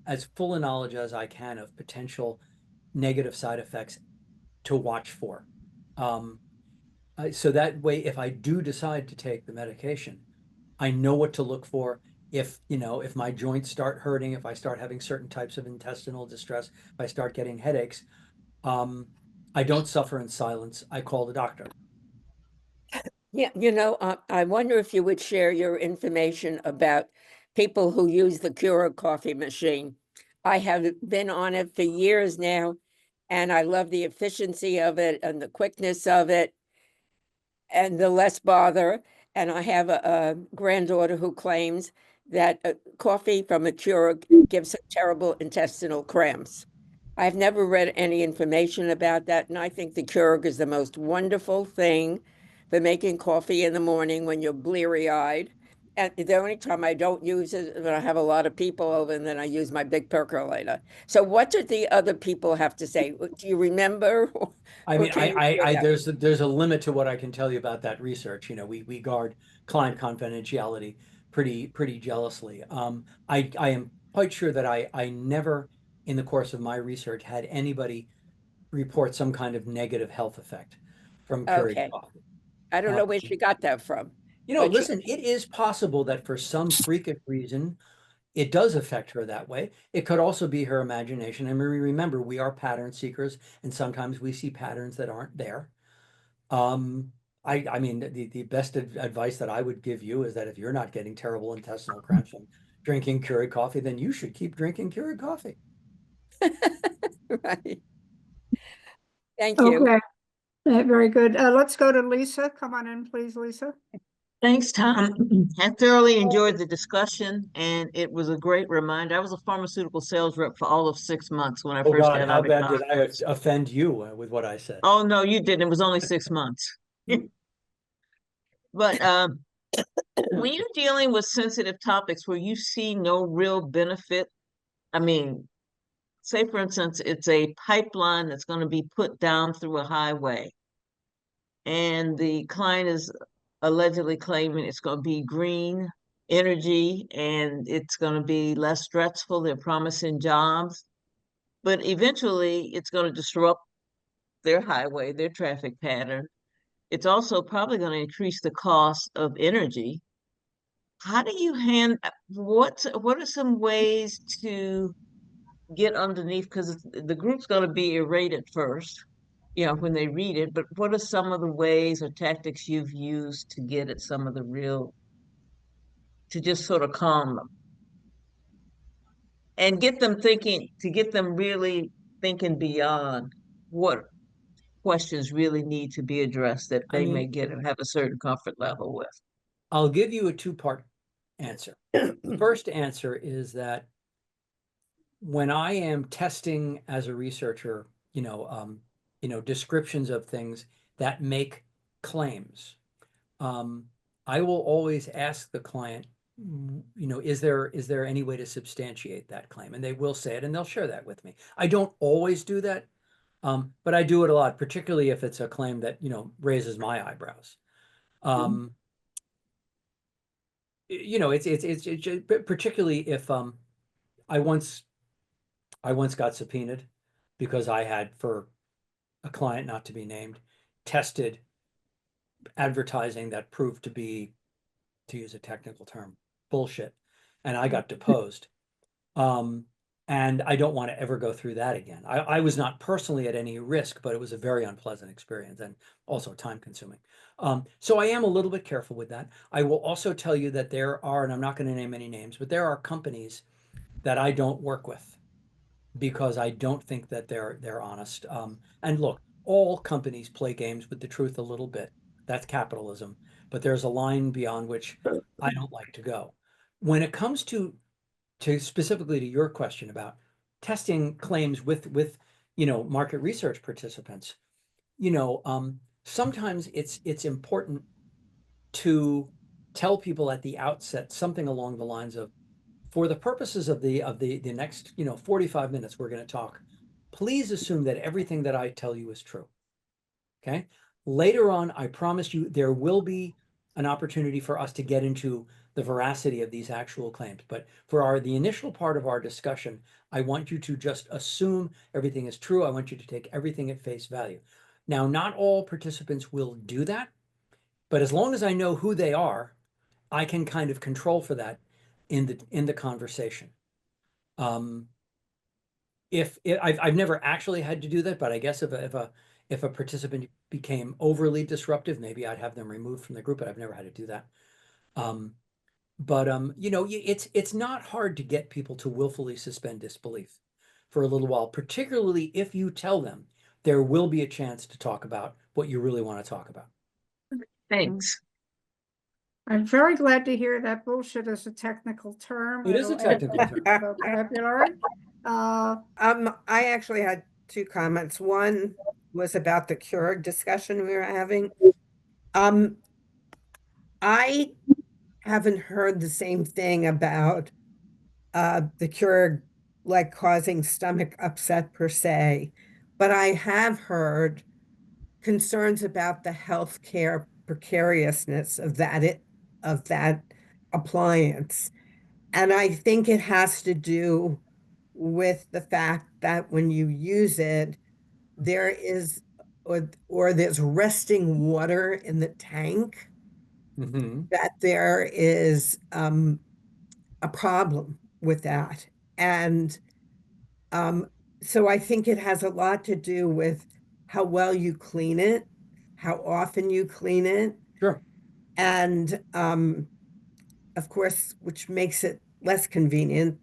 as full a knowledge as I can of potential negative side effects to watch for. So that way, if I do decide to take the medication, I know what to look for. If, you know, if my joints start hurting, if I start having certain types of intestinal distress, if I start getting headaches, I don't suffer in silence. I call the doctor. Yeah, you know, I wonder if you would share your information about people who use the Keurig coffee machine. I have been on it for years now, and I love the efficiency of it and the quickness of it and the less bother. And I have a granddaughter who claims that coffee from a Keurig gives her terrible intestinal cramps. I've never read any information about that, and I think the Keurig is the most wonderful thing for making coffee in the morning when you're bleary-eyed. And the only time I don't use it is when I have a lot of people over, and then I use my big percolator. So what did the other people have to say? Do you remember? I Or mean, can you share that? there's a limit to what I can tell you about that research. You know, we guard client confidentiality pretty jealously. I am quite sure that I never, in the course of my research, had anybody report some kind of negative health effect from Keurig Okay. coffee. I don't Uh, know where she got that from. You know, But she, listen, it is possible that for some freakish reason, it does affect her that way. It could also be her imagination. And remember, we are pattern seekers, and sometimes we see patterns that aren't there. Um, I mean, the best advice that I would give you is that if you're not getting terrible intestinal cramps from drinking Keurig coffee, then you should keep drinking Keurig coffee. right. Thank you. Okay, very good. Let's go to Lisa. Come on in, please, Lisa. Thanks, Tom. I thoroughly enjoyed the discussion, and it was a great reminder. I was a pharmaceutical sales rep for all of 6 months when I Oh first God, got how out of bad college. did I offend you with what I said? Oh, no, you didn't. It was only 6 months. But when you're dealing with sensitive topics where you see no real benefit, I mean, say for instance, it's a pipeline that's going to be put down through a highway, and the client is allegedly claiming it's going to be green energy and it's going to be less stressful. They're promising jobs, but eventually it's going to disrupt their highway, their traffic pattern. It's also probably going to increase the cost of energy. How do you what are some ways to get underneath, because the group's going to be irate at first, you know, when they read it, but what are some of the ways or tactics you've used to get at some of the real, to just sort of calm them and get them thinking, to get them really thinking beyond what questions really need to be addressed that I they may mean, get and have a certain comfort level with? I'll give you a two-part answer. The first answer is that when I am testing as a researcher, descriptions of things that make claims, I will always ask the client, is there any way to substantiate that claim? And they will say it, and they'll share that with me. I don't always do that, but I do it a lot, particularly if it's a claim that, raises my eyebrows. It's particularly if I once got subpoenaed because I had, for a client not to be named, tested advertising that proved to be, to use a technical term, bullshit, and I got deposed. And I don't want to ever go through that again. I was not personally at any risk, but it was a very unpleasant experience and also time consuming. So I am a little bit careful with that. I will also tell you that there are, and I'm not going to name any names, but there are companies that I don't work with because I don't think that they're honest. And look, all companies play games with the truth a little bit. That's capitalism. But there's a line beyond which I don't like to go. When it comes to specifically to your question about testing claims with market research participants, sometimes it's important to tell people at the outset something along the lines of, for the purposes of the next 45 minutes we're going to talk, please assume that everything that I tell you is true. Okay. Later on, I promise you there will be an opportunity for us to get into the veracity of these actual claims. But for the initial part of our discussion, I want you to just assume everything is true. I want you to take everything at face value. Now, not all participants will do that, but as long as I know who they are, I can kind of control for that in the conversation. I've never actually had to do that, but I guess if a participant became overly disruptive, maybe I'd have them removed from the group, but I've never had to do that. But you know, it's not hard to get people to willfully suspend disbelief for a little while, particularly if you tell them there will be a chance to talk about what you really want to talk about. Thanks. I'm very glad to hear that bullshit is a technical term. It is a It'll add technical to term. the vocabulary. I actually had two comments. One was about the Keurig discussion we were having. I haven't heard the same thing about the Keurig like causing stomach upset per se, but I have heard concerns about the healthcare precariousness of that appliance. And I think it has to do with the fact that when you use it, there is or there's resting water in the tank, that there is a problem with that. And so I think it has a lot to do with how well you clean it, how often you clean it. Sure. And of course, which makes it less convenient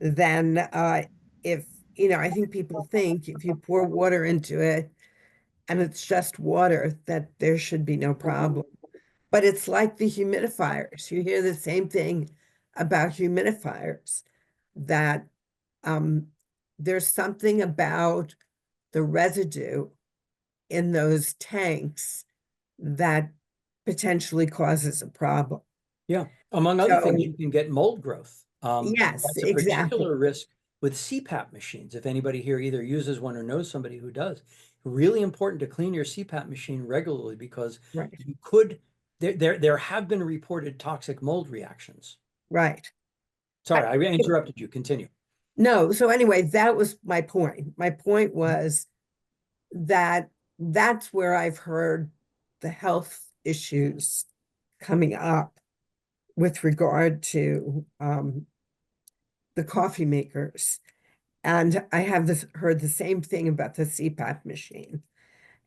than if, you know, I think people think if you pour water into it and it's just water, that there should be no problem. But it's like the humidifiers. You hear the same thing about humidifiers, that there's something about the residue in those tanks that potentially causes a problem. Yeah. Among other things, So- you can get mold growth. Yes, That's a exactly. particular risk with CPAP machines. If anybody here either uses one or knows somebody who does, really important to clean your CPAP machine regularly, because Right, you could, there have been reported toxic mold reactions. right. Sorry, I interrupted you. Continue. No, so anyway, that was my point. My point was that that's where I've heard the health issues coming up with regard to the coffee makers. And I have heard the same thing about the CPAP machine.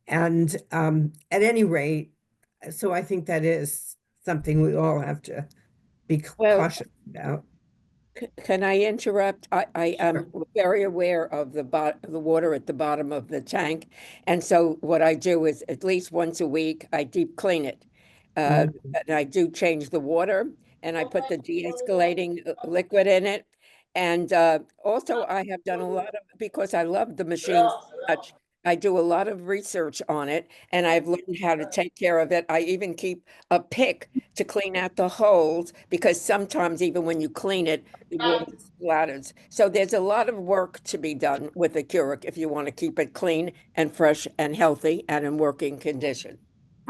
And at any rate, so I think that is something we all have to be Well- cautious about. Can I interrupt? I am Sure. very aware of the water at the bottom of the tank. And so what I do is at least once a week, I deep clean it. And I do change the water and I put the de-escalating liquid in it. And also I have done a lot of, because I love the machine so much, I do a lot of research on it and I've learned how to take care of it. I even keep a pick to clean out the holes, because sometimes even when you clean it, the water splatters. So there's a lot of work to be done with the Keurig if you want to keep it clean and fresh and healthy and in working condition.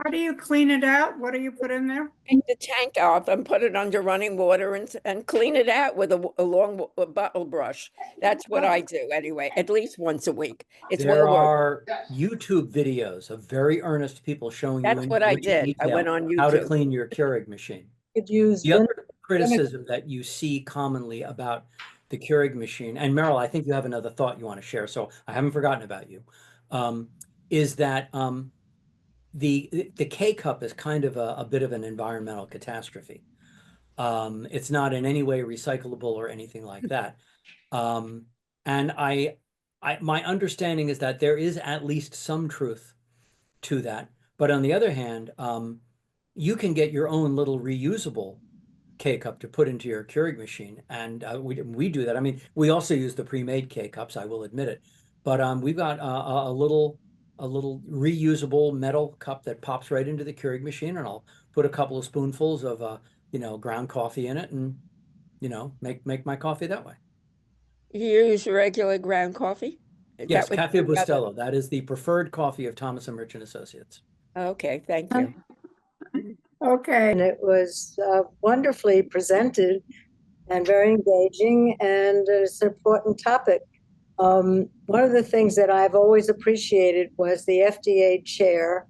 How do you clean it out? What do you put in there? Take the tank off and put it under running water and clean it out with a long bottle brush. That's what I do anyway, at least once a week. It's There well worth. are YouTube videos of very earnest people showing you That's in what I great did. I detail went on how to YouTube. clean your Keurig machine. Could use The other criticism that you see commonly about the Keurig machine, and Meryl, I think you have another thought you want to share, so I haven't forgotten about you, is that the K-cup is kind of a bit of an environmental catastrophe. It's not in any way recyclable or anything like that. And my understanding is that there is at least some truth to that. But on the other hand, you can get your own little reusable K-cup to put into your Keurig machine. And we do that. I mean, we also use the pre-made K-cups, I will admit it. But we've got a little reusable metal cup that pops right into the Keurig machine, and I'll put a couple of spoonfuls of ground coffee in it, and make my coffee that way. You use regular ground coffee? Is Yes, that what Cafe you got? Bustelo. That is the preferred coffee of Thomas and Rich and Associates. Okay, thank you. Okay, and it was wonderfully presented and very engaging, and it's an important topic. One of the things that I've always appreciated was the FDA chair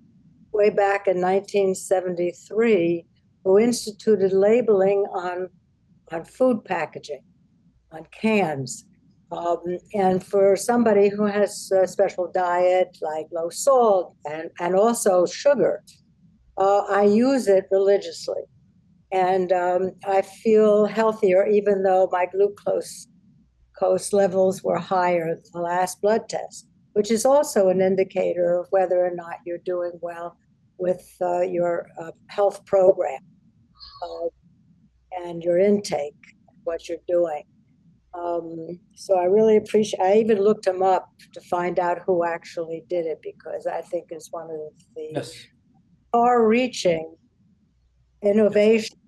way back in 1973, who instituted labeling on food packaging, on cans. And for somebody who has a special diet like low salt and also sugar, I use it religiously. And I feel healthier, even though my glucose levels were higher at the last blood test, which is also an indicator of whether or not you're doing well with your health program and your intake, what you're doing. So I really appreciate, I even looked them up to find out who actually did it, because I think it's one of the Yes. far-reaching innovation.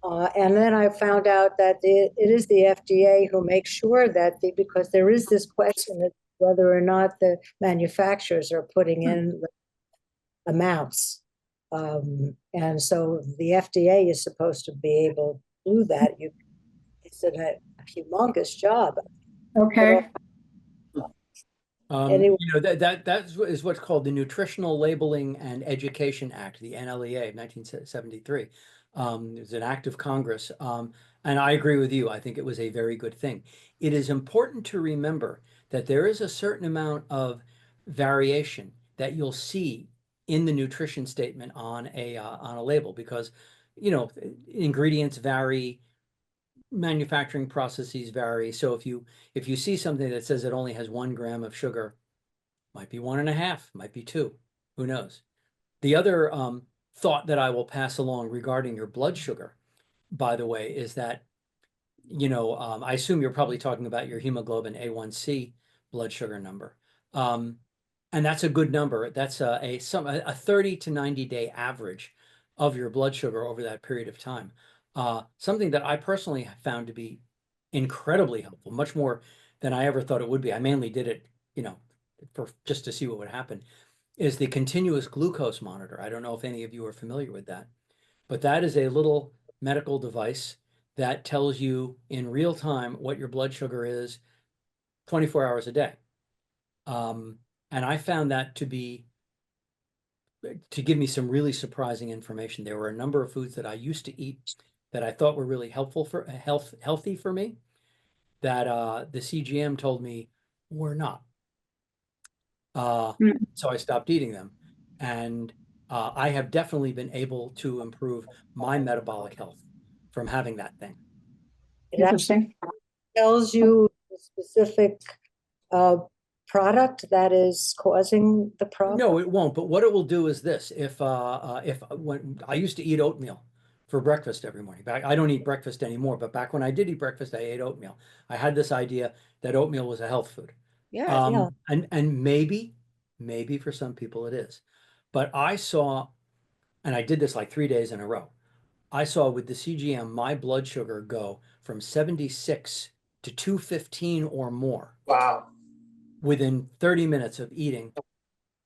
And then I found out that it is the FDA who makes sure that because there is this question of whether or not the manufacturers are putting in the amounts. And so the FDA is supposed to be able to do that. It's a humongous job. Okay. Anyway. You know, that is what's called the Nutritional Labeling and Education Act, the NLEA of 1973. It was an act of Congress. And I agree with you. I think it was a very good thing. It is important to remember that there is a certain amount of variation that you'll see in the nutrition statement on a label, because, you know, ingredients vary, manufacturing processes vary. So if you see something that says it only has 1 gram of sugar, might be 1.5, might be 2, who knows? The other thought that I will pass along regarding your blood sugar, by the way, is that, you know, I assume you're probably talking about your hemoglobin A1C blood sugar number. And that's a good number. That's a 30 to 90 day average of your blood sugar over that period of time. Something that I personally found to be incredibly helpful, much more than I ever thought it would be. I mainly did it, you know, for just to see what would happen, is the continuous glucose monitor. I don't know if any of you are familiar with that, but that is a little medical device that tells you in real time what your blood sugar is 24 hours a day. And I found that to give me some really surprising information. There were a number of foods that I used to eat that I thought were really helpful for healthy for me, that the CGM told me were not. So I stopped eating them, and I have definitely been able to improve my metabolic health from having that thing. It actually Interesting. tells you the specific product that is causing the problem. No, it won't. But what it will do is this: if when I used to eat oatmeal for breakfast every morning. I don't eat breakfast anymore, but back when I did eat breakfast, I ate oatmeal. I had this idea that oatmeal was a health food. Yeah. And maybe for some people it is. But I saw, and I did this like 3 days in a row, I saw with the CGM, my blood sugar go from 76 to 215 or more. Wow. Within 30 minutes of eating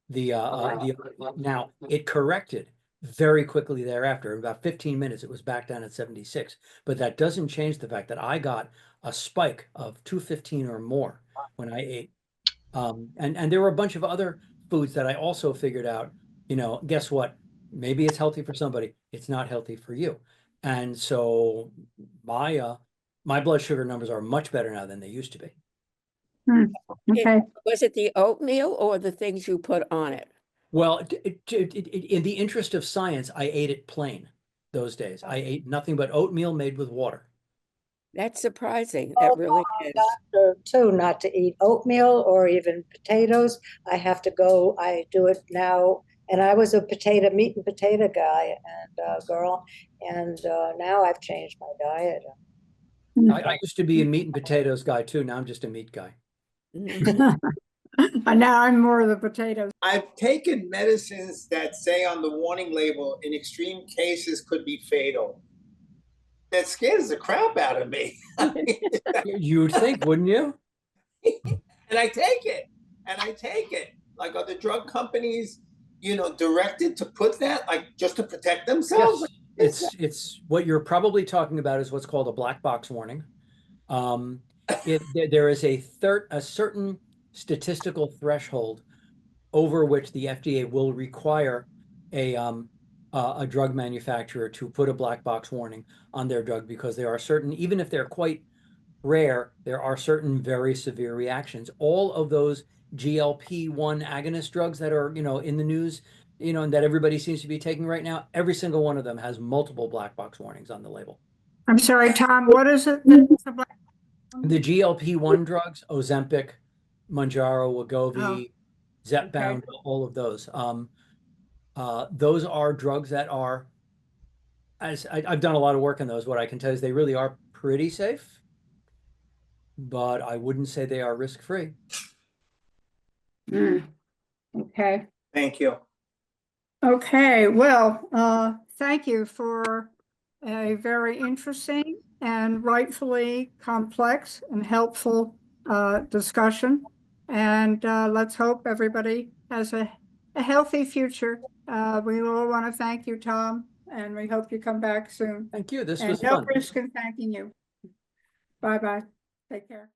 now it corrected very quickly thereafter. In about 15 minutes, it was back down at 76. But that doesn't change the fact that I got a spike of 215 or more when I ate. And there were a bunch of other foods that I also figured out, you know, guess what? Maybe it's healthy for somebody. It's not healthy for you. And so my blood sugar numbers are much better now than they used to be. Okay. Was it the oatmeal or the things you put on it? Well, in the interest of science, I ate it plain those days. I ate nothing but oatmeal made with water. That's surprising. That really is. Doctor too, not to eat oatmeal or even potatoes. I have to go. I do it now, and I was a meat and potato guy and girl, and now I've changed my diet. I used to be a meat and potatoes guy too. Now I'm just a meat guy. And now I'm more of the potatoes. I've taken medicines that say on the warning label, in extreme cases, could be fatal. That scares the crap out of me. You'd think, wouldn't you? And I take it. Like, are the drug companies, you know, directed to put that, like, just to protect themselves? Yes. It's what you're probably talking about is what's called a black box warning. There is a certain statistical threshold over which the FDA will require a drug manufacturer to put a black box warning on their drug, because there are certain, even if they're quite rare, there are certain very severe reactions. All of those GLP-1 agonist drugs that are, you know, in the news, and that everybody seems to be taking right now, every single one of them has multiple black box warnings on the label. I'm sorry, Tom, what is it? That's the black- The GLP-1 drugs, Ozempic, Mounjaro, Wegovy, Oh, Zepbound, all of those. Those are drugs that are, I've done a lot of work on those. What I can tell you is they really are pretty safe, but I wouldn't say they are risk-free. Okay. Thank you. Okay, well, thank you for a very interesting and rightfully complex and helpful discussion. And let's hope everybody has a healthy future. We all want to thank you, Tom, and we hope you come back soon. Thank you. This And was no fun. risk in thanking you. Bye-bye. Take care.